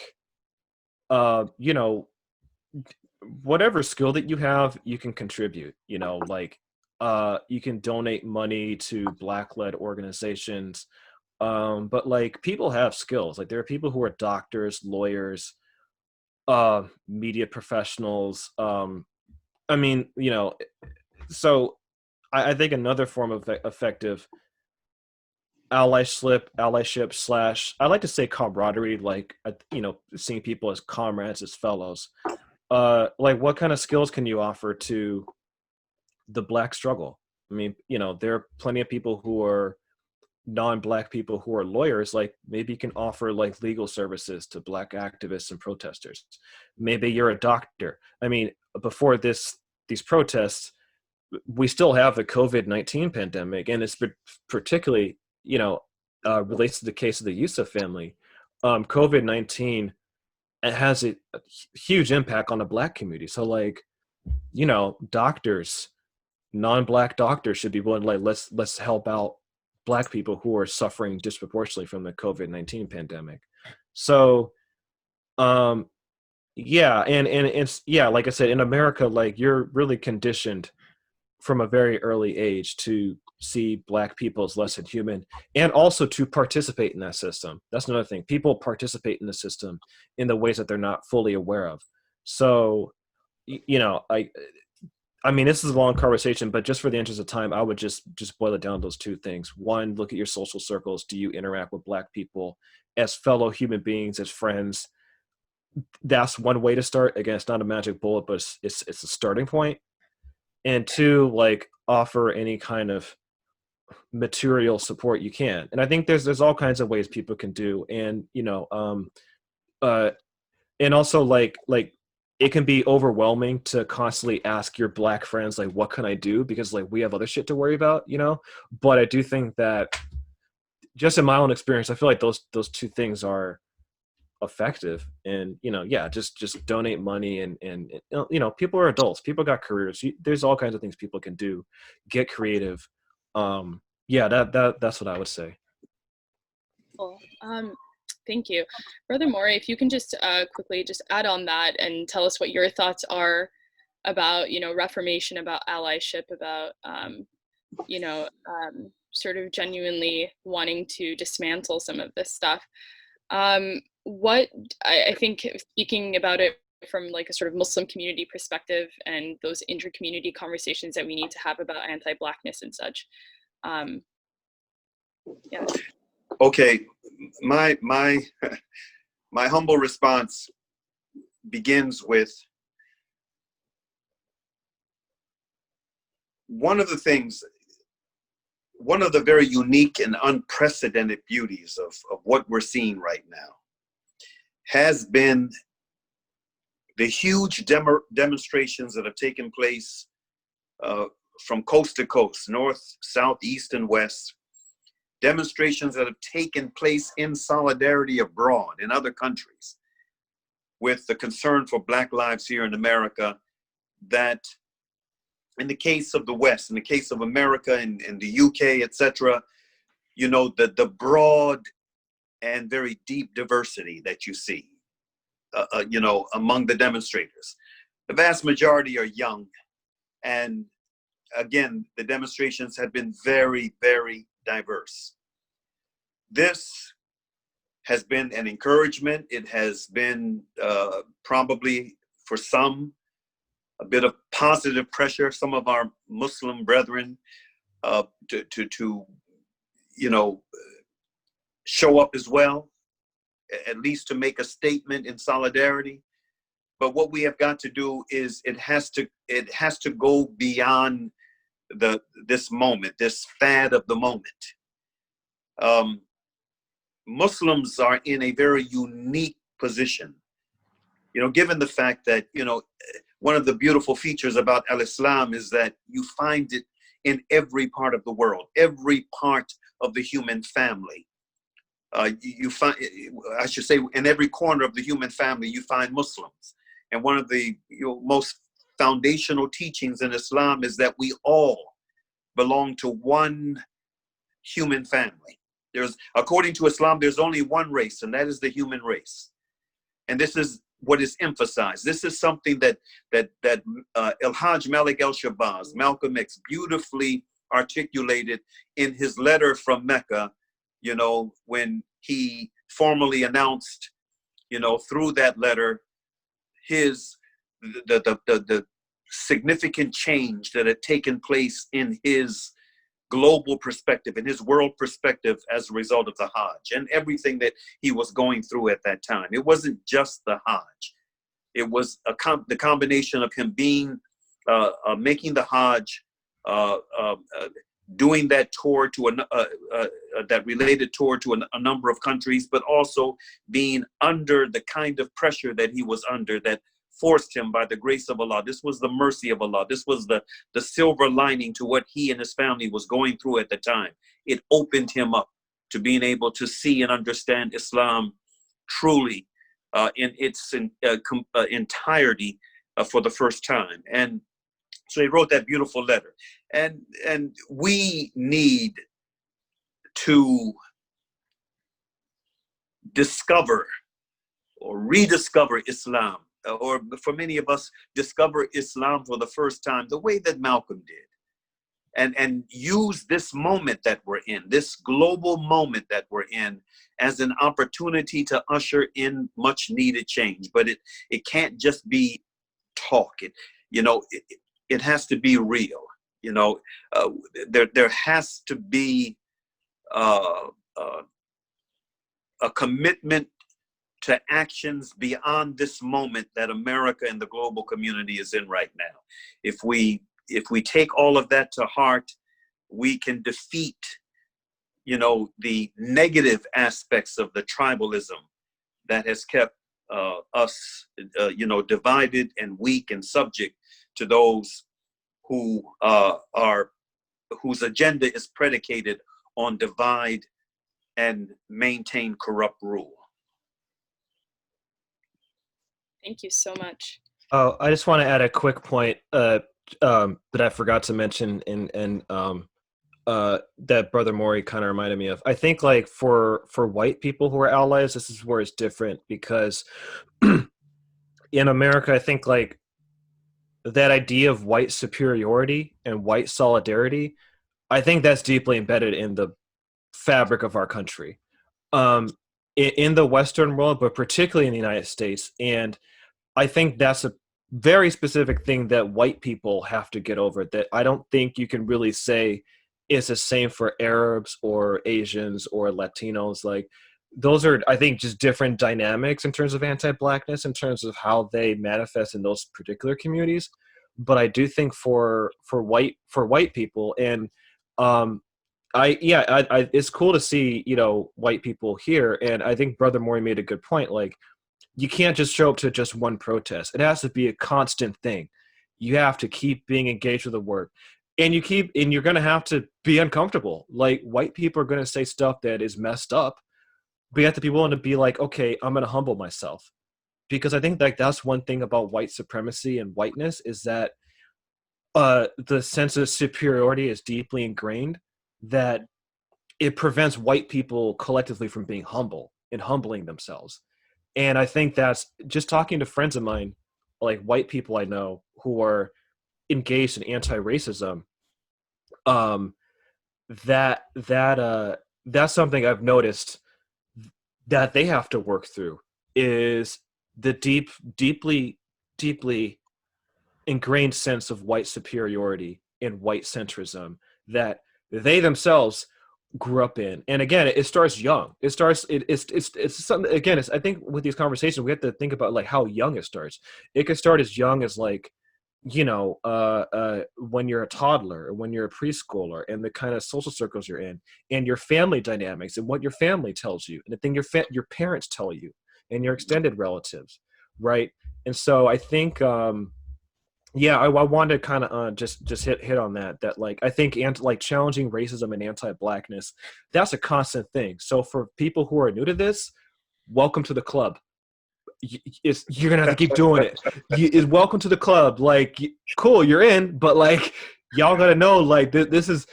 whatever skill that you have, you can contribute. Like you can donate money to Black-led organizations, but like people have skills. Like there are people who are doctors, lawyers, media professionals. So I think another form of effective allyship slash, I like to say camaraderie, like seeing people as comrades, as fellows. Like what kind of skills can you offer to the Black struggle? I mean, there are plenty of people who are non-Black people who are lawyers. Like maybe you can offer like legal services to Black activists and protesters. Maybe you're a doctor. I mean, before these protests, we still have the COVID-19 pandemic, and it's particularly relates to the case of the Yusuf family. COVID-19, it has a huge impact on the Black community. So like doctors, non-Black doctors should be willing, like let's help out Black people who are suffering disproportionately from the COVID-19 pandemic. So yeah, and it's, yeah, like I said, in America, like you're really conditioned from a very early age to see Black people as less than human, and also to participate in that system. That's another thing. People participate in the system in the ways that they're not fully aware of. So I mean, this is a long conversation, but just for the interest of time, I would just boil it down to those two things. One, look at your social circles. Do you interact with Black people as fellow human beings, as friends? That's one way to start. Again, it's not a magic bullet, but it's a starting point. And two, like offer any kind of material support you can. And I think there's all kinds of ways people can do. And and also like it can be overwhelming to constantly ask your Black friends, like, what can I do? Because like we have other shit to worry about, But I do think that just in my own experience, I feel like those two things are effective. And just donate money, and people are adults, people got careers. There's all kinds of things people can do. Get creative. That's what I would say. Cool. Thank you. Brother Mauri, if you can just quickly just add on that and tell us what your thoughts are about, Reformation, about allyship, about, sort of genuinely wanting to dismantle some of this stuff. What I think, speaking about it from like a sort of Muslim community perspective, and those inter-community conversations that we need to have about anti-Blackness and such. Yeah. Okay, my humble response begins with one of the very unique and unprecedented beauties of what we're seeing right now has been the huge demonstrations that have taken place from coast to coast, north, south, east, and west, demonstrations that have taken place in solidarity abroad in other countries with the concern for Black lives here in America, that in the case of the West, in the case of America and the UK, etc., you know, the broad and very deep diversity that you see, you know, among the demonstrators. The vast majority are young. And again, the demonstrations have been very, very diverse. This has been an encouragement. It has been probably for some a bit of positive pressure. Some of our Muslim brethren to you know, show up as well, at least to make a statement in solidarity. But what we have got to do is it has to go beyond this moment, this fad of the moment. Muslims are in a very unique position, you know, given the fact that, you know, one of the beautiful features about Al-Islam is that you find it in every part of the world, every part of the human family. You find, I should say, in every corner of the human family, you find Muslims. And one of the most foundational teachings in Islam is that we all belong to one human family. According to Islam, there's only one race, and that is the human race. And this is what is emphasized. This is something that El-Hajj Malik El-Shabazz, Malcolm X, beautifully articulated in his letter from Mecca, you know, when he formally announced, you know, through that letter, the significant change that had taken place in his global perspective, in his world perspective, as a result of the Hajj and everything that he was going through at that time. It wasn't just the Hajj. It was the combination of him being, making the Hajj, doing that tour to that related tour to a number of countries, but also being under the kind of pressure that he was under that forced him by the grace of Allah. This was the mercy of Allah. This was the silver lining to what he and his family was going through at the time. It opened him up to being able to see and understand Islam truly in its entirety for the first time. And so he wrote that beautiful letter. And we need to discover or rediscover Islam, or for many of us, discover Islam for the first time, the way that Malcolm did. And use this moment that we're in, this global moment that we're in, as an opportunity to usher in much needed change. But it can't just be talk. It has to be real. You know, there has to be a commitment to actions beyond this moment that America and the global community is in right now. If we take all of that to heart, we can defeat, you know, the negative aspects of the tribalism that has kept us, you know, divided and weak and subject to those who whose agenda is predicated on divide and maintain corrupt rule. Thank you so much. Oh, I just want to add a quick point that I forgot to mention, and that Brother Mauri kind of reminded me of. I think, like, for white people who are allies, this is where it's different, because in America, I think, like, that idea of white superiority and white solidarity, I think that's deeply embedded in the fabric of our country, in the Western world, but particularly in the United States. And I think that's a very specific thing that white people have to get over, that I don't think you can really say is the same for Arabs or Asians or Latinos. Like, those are, I think, just different dynamics in terms of anti-Blackness, in terms of how they manifest in those particular communities. But I do think for white people, and it's cool to see, you know, white people here. And I think Brother Mauri made a good point. Like, you can't just show up to just one protest. It has to be a constant thing. You have to keep being engaged with the work. And you're going to have to be uncomfortable. Like, white people are going to say stuff that is messed up, but you have to be willing to be like, okay, I'm going to humble myself. Because I think like that's one thing about white supremacy and whiteness is that the sense of superiority is deeply ingrained, that it prevents white people collectively from being humble and humbling themselves. And I think that's just talking to friends of mine, like white people I know who are engaged in anti-racism. That's something I've noticed that they have to work through, is the deeply ingrained sense of white superiority and white centrism that they themselves grew up in. And again, it starts young. It's something, again, I think with these conversations, we have to think about like how young it starts. It could start as young as like, when you're a toddler or when you're a preschooler, and the kind of social circles you're in and your family dynamics and what your family tells you and the thing your parents tell you and your extended relatives. Right. And so I think, I wanted to kind of just hit on that like I think like challenging racism and anti-blackness, that's a constant thing. So for people who are new to this, welcome to the club. You're gonna have to keep doing it. Welcome to the club. Like, cool, you're in, but like y'all gotta know like this is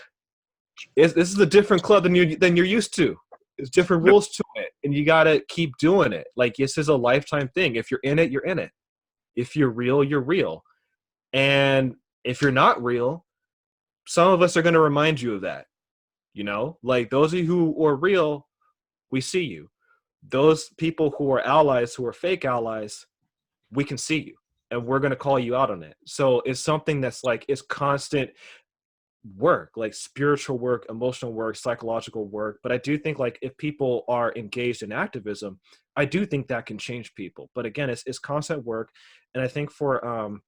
a different club than you're used to. There's different rules to it, and you gotta keep doing it. Like, this is a lifetime thing. If you're in it, you're in it. If you're real, you're real. And if you're not real, some of us are going to remind you of that. Like those of you who are real, we see you. Those people who are allies, who are fake allies, we can see you, and we're going to call you out on it. So it's something that's like, it's constant work, like spiritual work, emotional work, psychological work. But I do think like if people are engaged in activism, I do think that can change people. But again, it's constant work. And I think for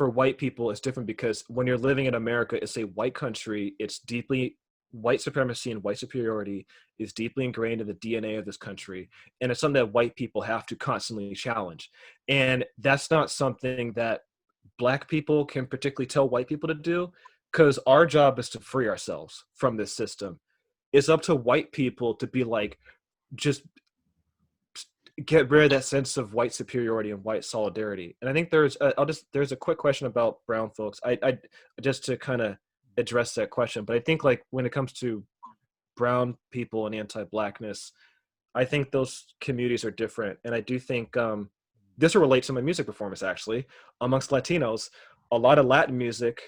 white people, it's different, because when you're living in America, it's a white country. It's deeply white supremacy and white superiority is deeply ingrained in the DNA of this country. And it's something that white people have to constantly challenge. And that's not something that Black people can particularly tell white people to do, because our job is to free ourselves from this system. It's up to white people to be like, just get rid of that sense of white superiority and white solidarity. And I think there's a quick question about brown folks. I just to kind of address that question, but I think like when it comes to brown people and anti-Blackness, I think those communities are different. And I do think this will relate to my music performance actually. Amongst Latinos, a lot of Latin music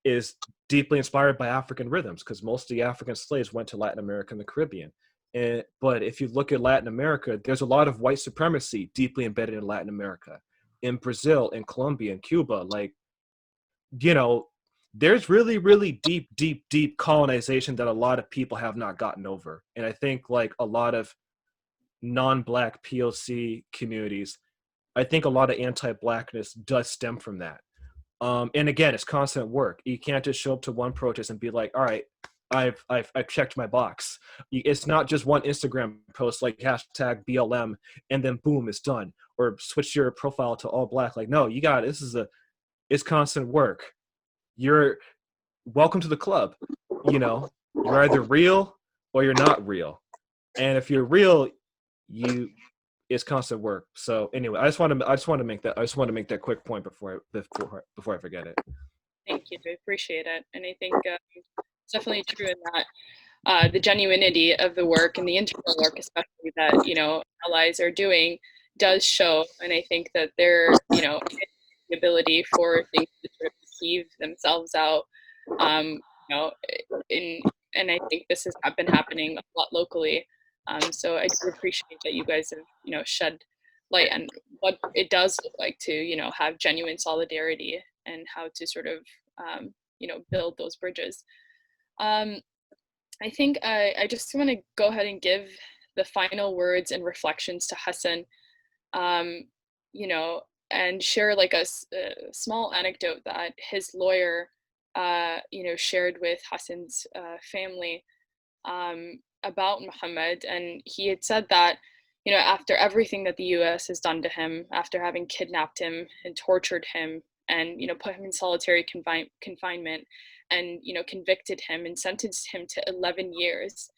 is deeply inspired by African rhythms, because most of the African slaves went to Latin America and the Caribbean. But if you look at Latin America, there's a lot of white supremacy deeply embedded in Latin America, in Brazil, in Colombia, in Cuba. Like, there's really, really deep colonization that a lot of people have not gotten over. And I think like a lot of non-Black POC communities, I think a lot of anti-Blackness does stem from that. And again, it's constant work. You can't just show up to one protest and be like, all right, I've checked my box. It's not just one Instagram post like hashtag BLM and then boom, it's done. Or switch your profile to all Black. Like, no, it's constant work. You're welcome to the club. You're either real or you're not real. And if you're real, it's constant work. So anyway, I just want to make that quick point before I forget it. Thank you. I appreciate it. And I think it's definitely true in that the genuinity of the work and the internal work, especially that, allies are doing, does show. And I think that there, the ability for things to sort of sieve themselves out, and I think this has been happening a lot locally. So I do appreciate that you guys have, shed light on what it does look like to, have genuine solidarity and how to sort of, build those bridges. I think I just want to go ahead and give the final words and reflections to Hassan, and share like a small anecdote that his lawyer, shared with Hassan's family. about Mohamed, and he had said that, you know, after everything that the US has done to him, after having kidnapped him and tortured him and, you know, put him in solitary confinement and, you know, convicted him and sentenced him to 11 years,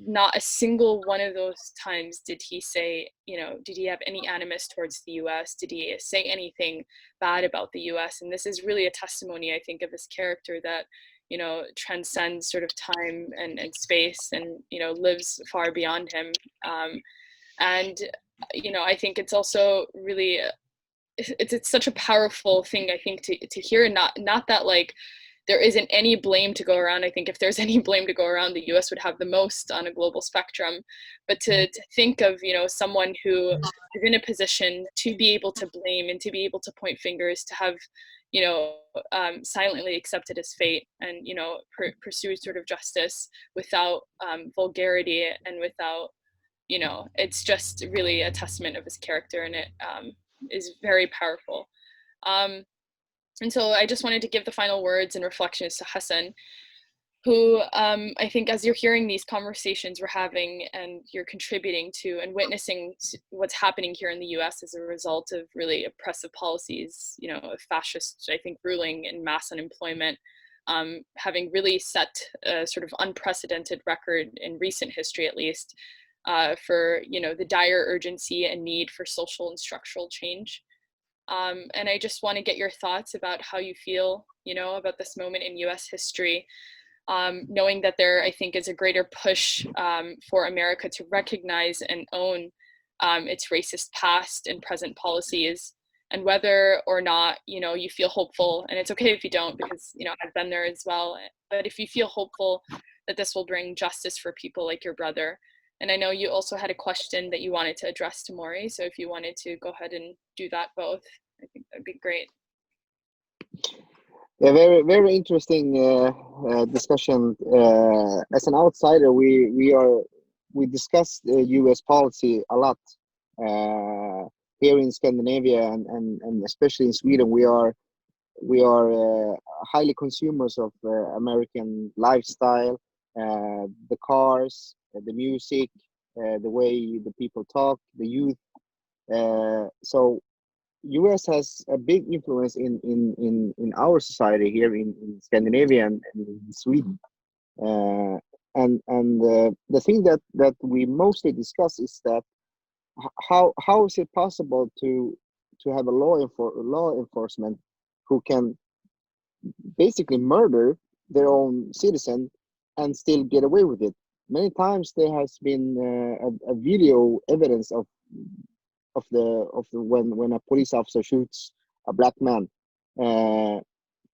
not a single one of those times did he say, you know, did he have any animus towards the US? Did he say anything bad about the US? And this is really a testimony, I think, of his character that, you know, transcends sort of time and space and, you know, lives far beyond him. And, you know, I think it's also really, it's such a powerful thing, I think, to hear, not that like, there isn't any blame to go around. I think if there's any blame to go around, the US would have the most on a global spectrum. But to think of, you know, someone who is in a position to be able to blame and to be able to point fingers, to have, you know, silently accepted his fate and, you know, pursue sort of justice without vulgarity and without, you know, it's just really a testament of his character, and it is very powerful. And so I just wanted to give the final words and reflections to Hassan, who I think as you're hearing these conversations we're having and you're contributing to and witnessing what's happening here in the US as a result of really oppressive policies, you know, of fascist, I think, ruling and mass unemployment, having really set a sort of unprecedented record in recent history, at least, for, you know, the dire urgency and need for social and structural change. And I just want to get your thoughts about how you feel, you know, about this moment in US history, knowing that there, I think, is a greater push for America to recognize and own its racist past and present policies, and whether or not, you know, you feel hopeful, and it's okay if you don't, because, you know, I've been there as well, but if you feel hopeful that this will bring justice for people like your brother. And I know you also had a question that you wanted to address to Mauri, so if you wanted to go ahead and do that both, I think that'd be great. Yeah, very very interesting discussion. As an outsider, we discuss U.S. policy a lot here in Scandinavia, and especially in Sweden. We are highly consumers of American lifestyle, the cars, the music, the way the people talk, the youth. So US has a big influence in our society here in Scandinavia and in Sweden. And the thing that we mostly discuss is that how is it possible to have a law enforcement who can basically murder their own citizen and still get away with it? Many times there has been a video evidence of when a police officer shoots a black man.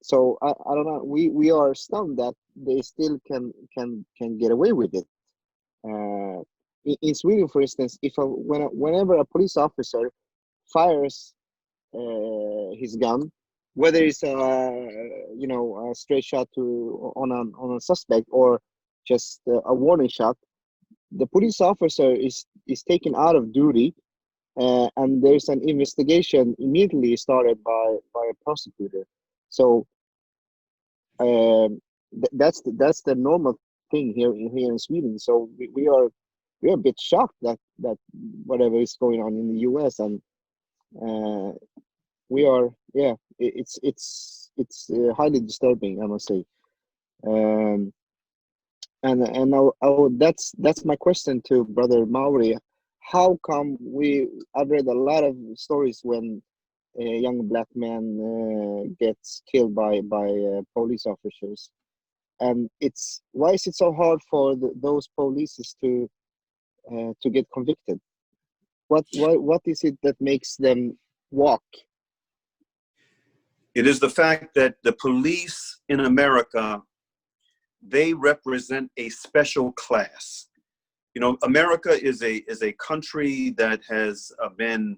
So I don't know. We are stunned that they still can get away with it. In Sweden, for instance, whenever a police officer fires his gun, whether it's a straight shot on a suspect or just a warning shot, the police officer is taken out of duty. And there's an investigation immediately started by a prosecutor. So that's the normal thing here in Sweden. So we are a bit shocked that whatever is going on in the US, and we are, yeah, it's highly disturbing, I must say. And that's my question to Brother Mauri. How come I've read a lot of stories when a young black man gets killed by police officers, and why is it so hard for those police to get convicted? What is it that makes them walk? It is the fact that the police in America, they represent a special class. You know, America is a country that has been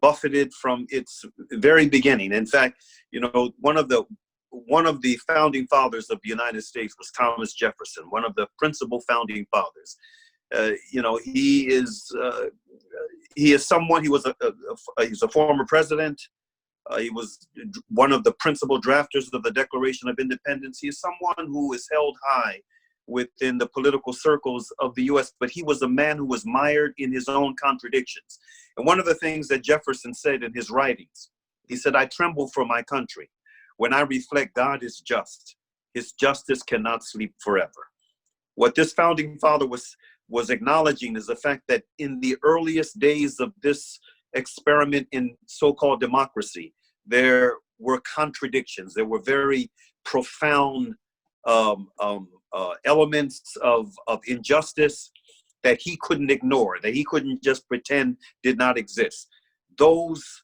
buffeted from its very beginning. In fact, you know, one of the founding fathers of the United States was Thomas Jefferson, one of the principal founding fathers. You know, he is someone. He's a former president. He was one of the principal drafters of the Declaration of Independence. He is someone who is held high within the political circles of the US, but he was a man who was mired in his own contradictions. And one of the things that Jefferson said in his writings, he said, "I tremble for my country. When I reflect, God is just. His justice cannot sleep forever." What this founding father was acknowledging is the fact that in the earliest days of this experiment in so-called democracy, there were contradictions. There were very profound elements of injustice that he couldn't ignore, that he couldn't just pretend did not exist. Those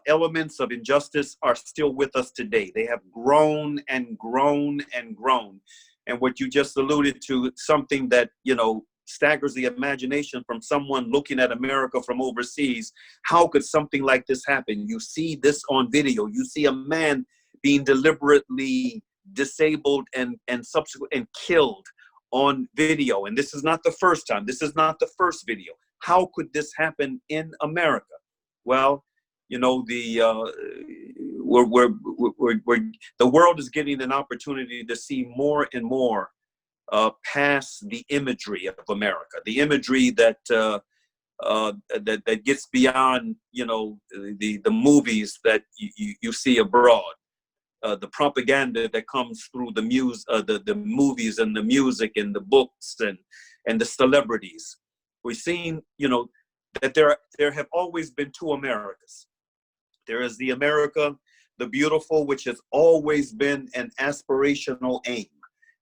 elements of injustice are still with us today. They have grown and grown and grown. And what you just alluded to, something that, you know, staggers the imagination from someone looking at America from overseas. How could something like this happen? You see this on video. You see a man being deliberately disabled and subsequent and killed on video. And this is not the first time. This is not the first video. How could this happen in America? Well, you know, the world is getting an opportunity to see more and more past the imagery of America, the imagery that that gets beyond, you know, the movies that you see abroad, the propaganda that comes through the movies and the music and the books and the celebrities. We've seen, you know, that there have always been two Americas. There is the America, the beautiful, which has always been an aspirational aim.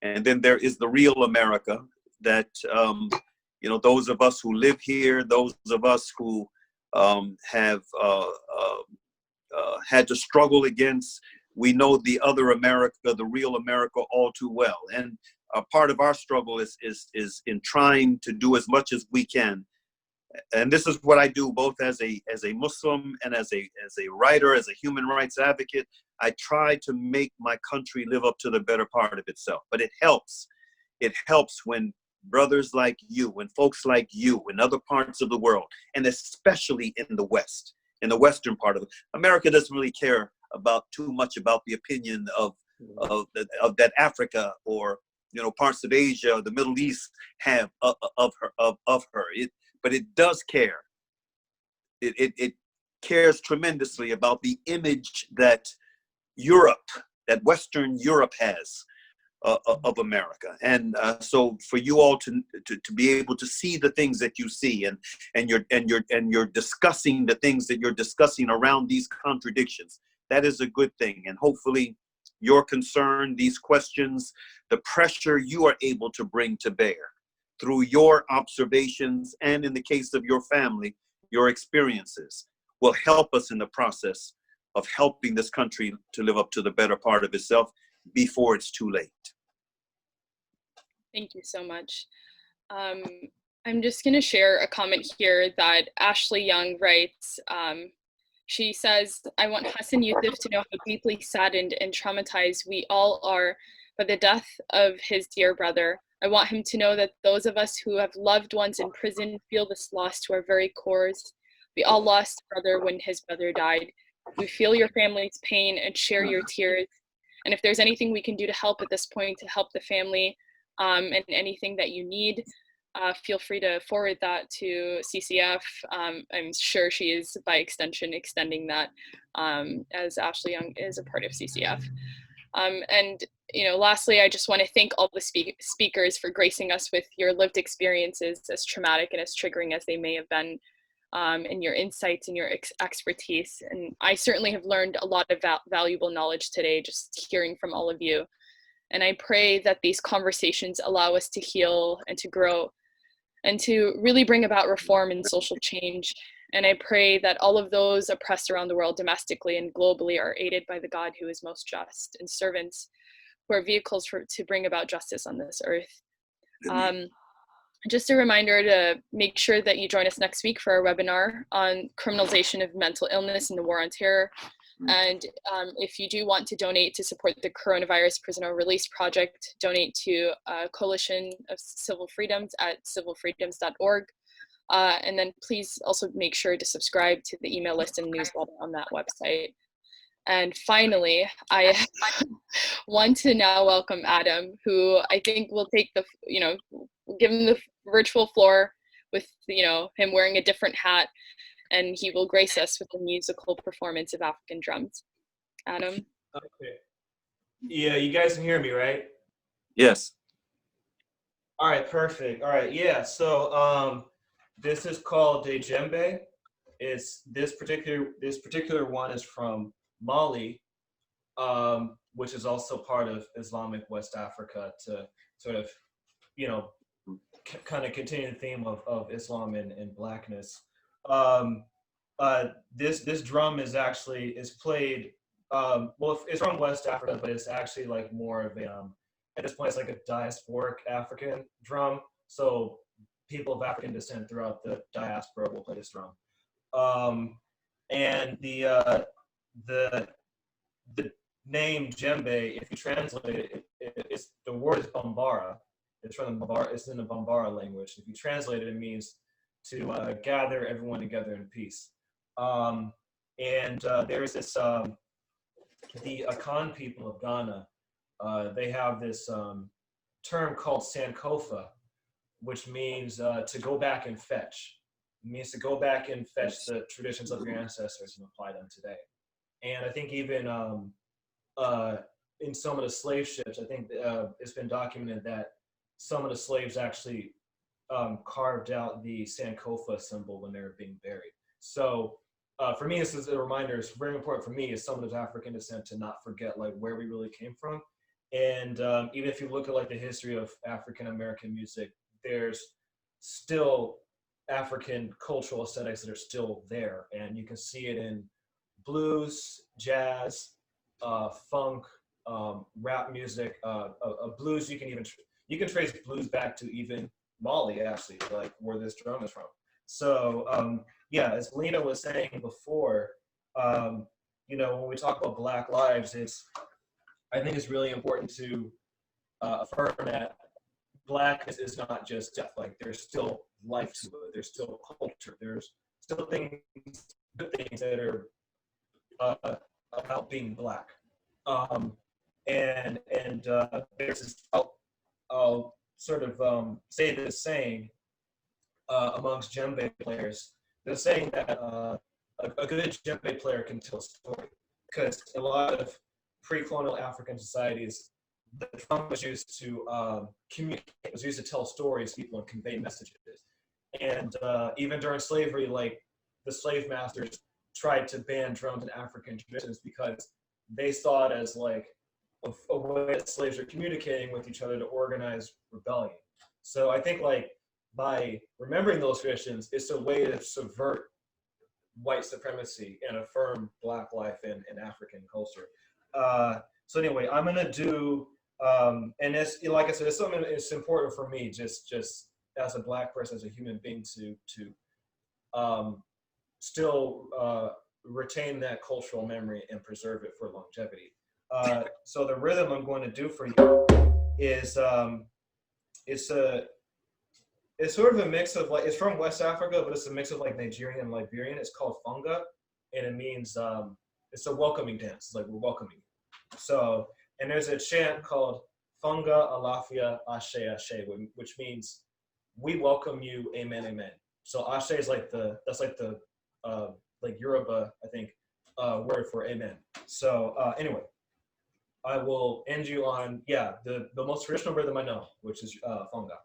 And then there is the real America that, you know, those of us who live here, those of us who have had to struggle against, we know the other America, the real America, all too well. And part of our struggle is in trying to do as much as we can. And this is what I do, both as a Muslim and as a writer, as a human rights advocate. I try to make my country live up to the better part of itself. But it helps. It helps when brothers like you, when folks like you in other parts of the world, and especially in the West, in the Western part of it, America doesn't really care about too much about the opinion of that Africa or, you know, parts of Asia, or the Middle East have of her. But it does care. It cares tremendously about the image that Europe, that Western Europe has of America. And so for you all to be able to see the things that you see, and you're discussing the things that you're discussing around these contradictions, that is a good thing. And hopefully your concern, these questions, the pressure you are able to bring to bear through your observations, and in the case of your family, your experiences, will help us in the process of helping this country to live up to the better part of itself before it's too late. Thank you so much. I'm just going to share a comment here that Ashley Young writes. She says, "I want Hassan Yusuf to know how deeply saddened and traumatized we all are by the death of his dear brother. I want him to know that those of us who have loved ones in prison feel this loss to our very cores. We all lost a brother when his brother died. We feel your family's pain and share your tears. And if there's anything we can do to help at this point to help the family, and anything that you need, feel free to forward that to CCF. I'm sure she is, by extension, extending that, as Ashley Young is a part of CCF. And, you know, lastly, I just want to thank all the speakers for gracing us with your lived experiences, as traumatic and as triggering as they may have been, and your insights and your expertise. And I certainly have learned a lot of valuable knowledge today, just hearing from all of you. And I pray that these conversations allow us to heal and to grow and to really bring about reform and social change. And I pray that all of those oppressed around the world, domestically and globally, are aided by the God who is most just, and servants who are vehicles to bring about justice on this earth. Just a reminder to make sure that you join us next week for our webinar on criminalization of mental illness and the war on terror. And if you do want to donate to support the Coronavirus Prisoner Release Project, donate to Coalition of Civil Freedoms at civilfreedoms.org. And then please also make sure to subscribe to the email list and newsletter on that website. And finally, I want to now welcome Adam, who I think will take the, give him the virtual floor with, him wearing a different hat, and he will grace us with a musical performance of African drums. Adam? Okay. Yeah, you guys can hear me, right? Yes. All right, perfect. All right, yeah. So this is called a djembe. It's this particular one is from Mali, which is also part of Islamic West Africa, to sort of, kind of continue the theme of Islam and blackness. This drum is played. Well, it's from West Africa, but it's actually like more of a at this point it's like a diasporic African drum. So people of African descent throughout the diaspora will play this drum. And the name djembe, if you translate it's the word is bambara. It's from the Bambara. It's in the Bambara language. If you translate it, it means to gather everyone together in peace. There's this the Akan people of Ghana. They have this term called Sankofa, which means to go back and fetch. It means to go back and fetch the traditions of your ancestors and apply them today. And I think even in some of the slave ships, I think it's been documented that some of the slaves actually carved out the Sankofa symbol when they were being buried. So for me, this is a reminder. It's very important for me as someone of African descent to not forget like where we really came from. And even if you look at like the history of African American music, there's still African cultural aesthetics that are still there, and you can see it in blues, jazz, funk, rap music, blues. You can trace blues back to even Mali, actually, like where this drum is from. So yeah, as Leena was saying before, when we talk about Black lives, I think it's really important to affirm that Blackness is not just death. Like there's still life to it. There's still culture. There's still good things that are about being Black. And there's this. I'll sort of say this saying amongst djembe players. They're saying that a good djembe player can tell a story, because a lot of pre-colonial African societies, the drum was used to communicate, was used to tell stories to people and convey messages. And even during slavery, like the slave masters tried to ban drums in African traditions because they saw it as like a way that slaves are communicating with each other to organize rebellion. So I think like by remembering those traditions, it's a way to subvert white supremacy and affirm Black life in African culture. So anyway, I'm gonna do, and it's, like I said, it's something that's important for me, just as a Black person, as a human being, to still retain that cultural memory and preserve it for longevity. So the rhythm I'm going to do for you is it's sort of a mix of like, it's from West Africa, but it's a mix of like Nigerian and Liberian. It's called funga, and it means it's a welcoming dance. It's like we're welcoming you. So, and there's a chant called funga alafia ashe ashe, which means we welcome you, amen, amen. So ashe is like that's like the like Yoruba, I think, word for amen. So anyway, I will end you on, the most traditional rhythm I know, which is funga.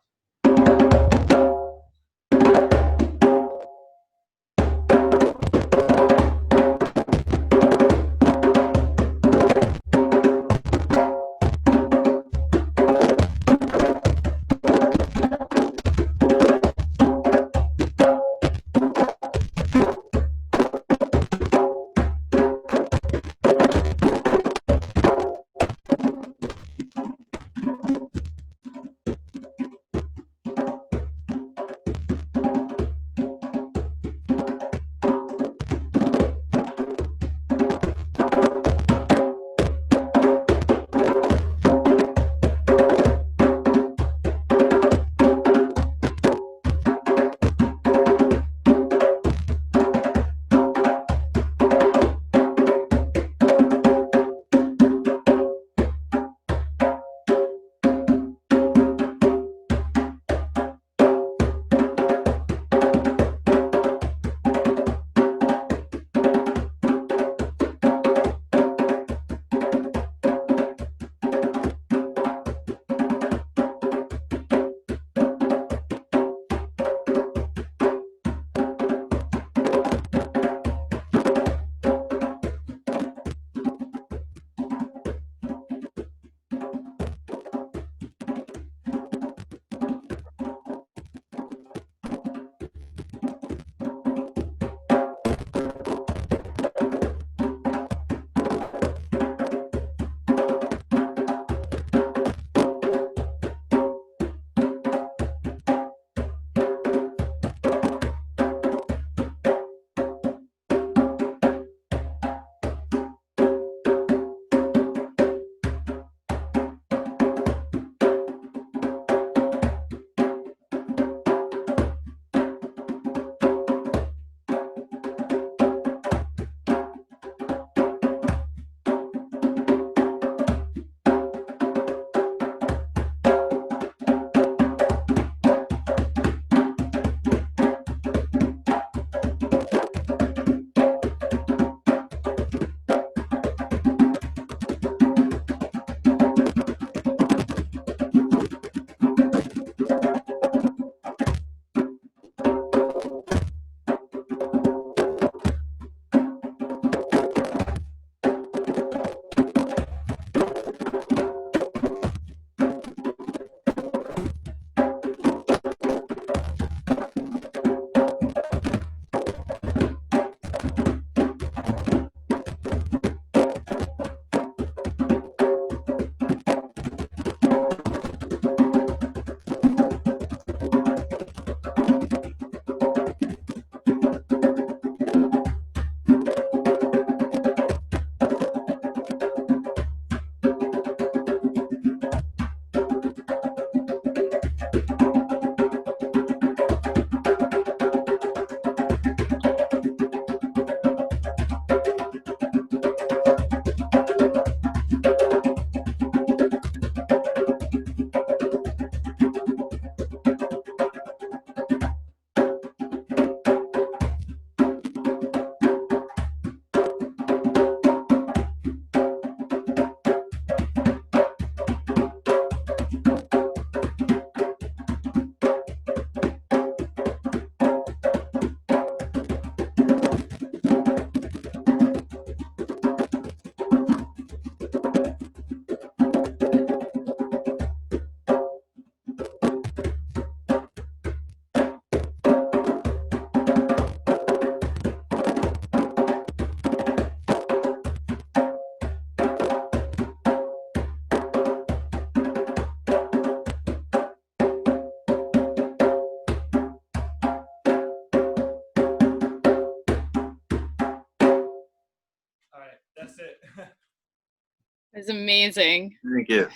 was amazing. Thank you.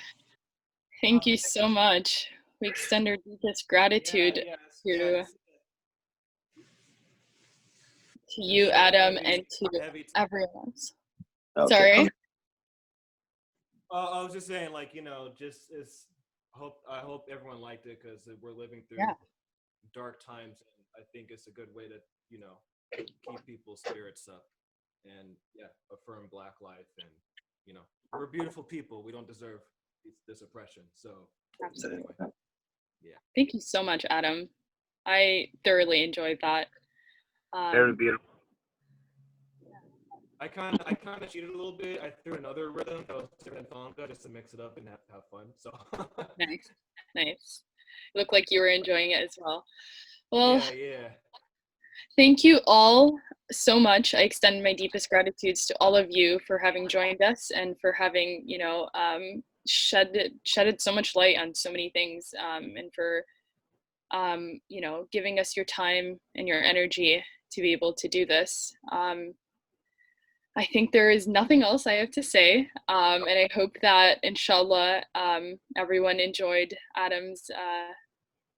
Thank you so much. We extend our deepest gratitude to you, Adam, and to everyone else. Okay. Sorry. I was just saying, like, you know, I hope everyone liked it, because we're living through dark times, and I think it's a good way to, you know, keep people's spirits up and affirm Black life. And, you know, we're beautiful people. We don't deserve this oppression. So Absolutely. anyway, Thank you so much, Adam. I thoroughly enjoyed that. Very beautiful. I kind of cheated a little bit. I threw another rhythm that was different than Fonka, just to mix it up and have fun. So Nice. Looked like you were enjoying it as well. Well, yeah. thank you all so much. I extend my deepest gratitudes to all of you for having joined us and for having, you know, shedded so much light on so many things, and for, you know, giving us your time and your energy to be able to do this. I think there is nothing else I have to say, and I hope that, inshallah, everyone enjoyed Adam's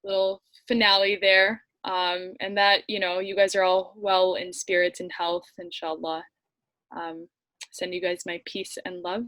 little finale there, and that, you know, you guys are all well in spirits and health, inshallah. Send you guys my peace and love.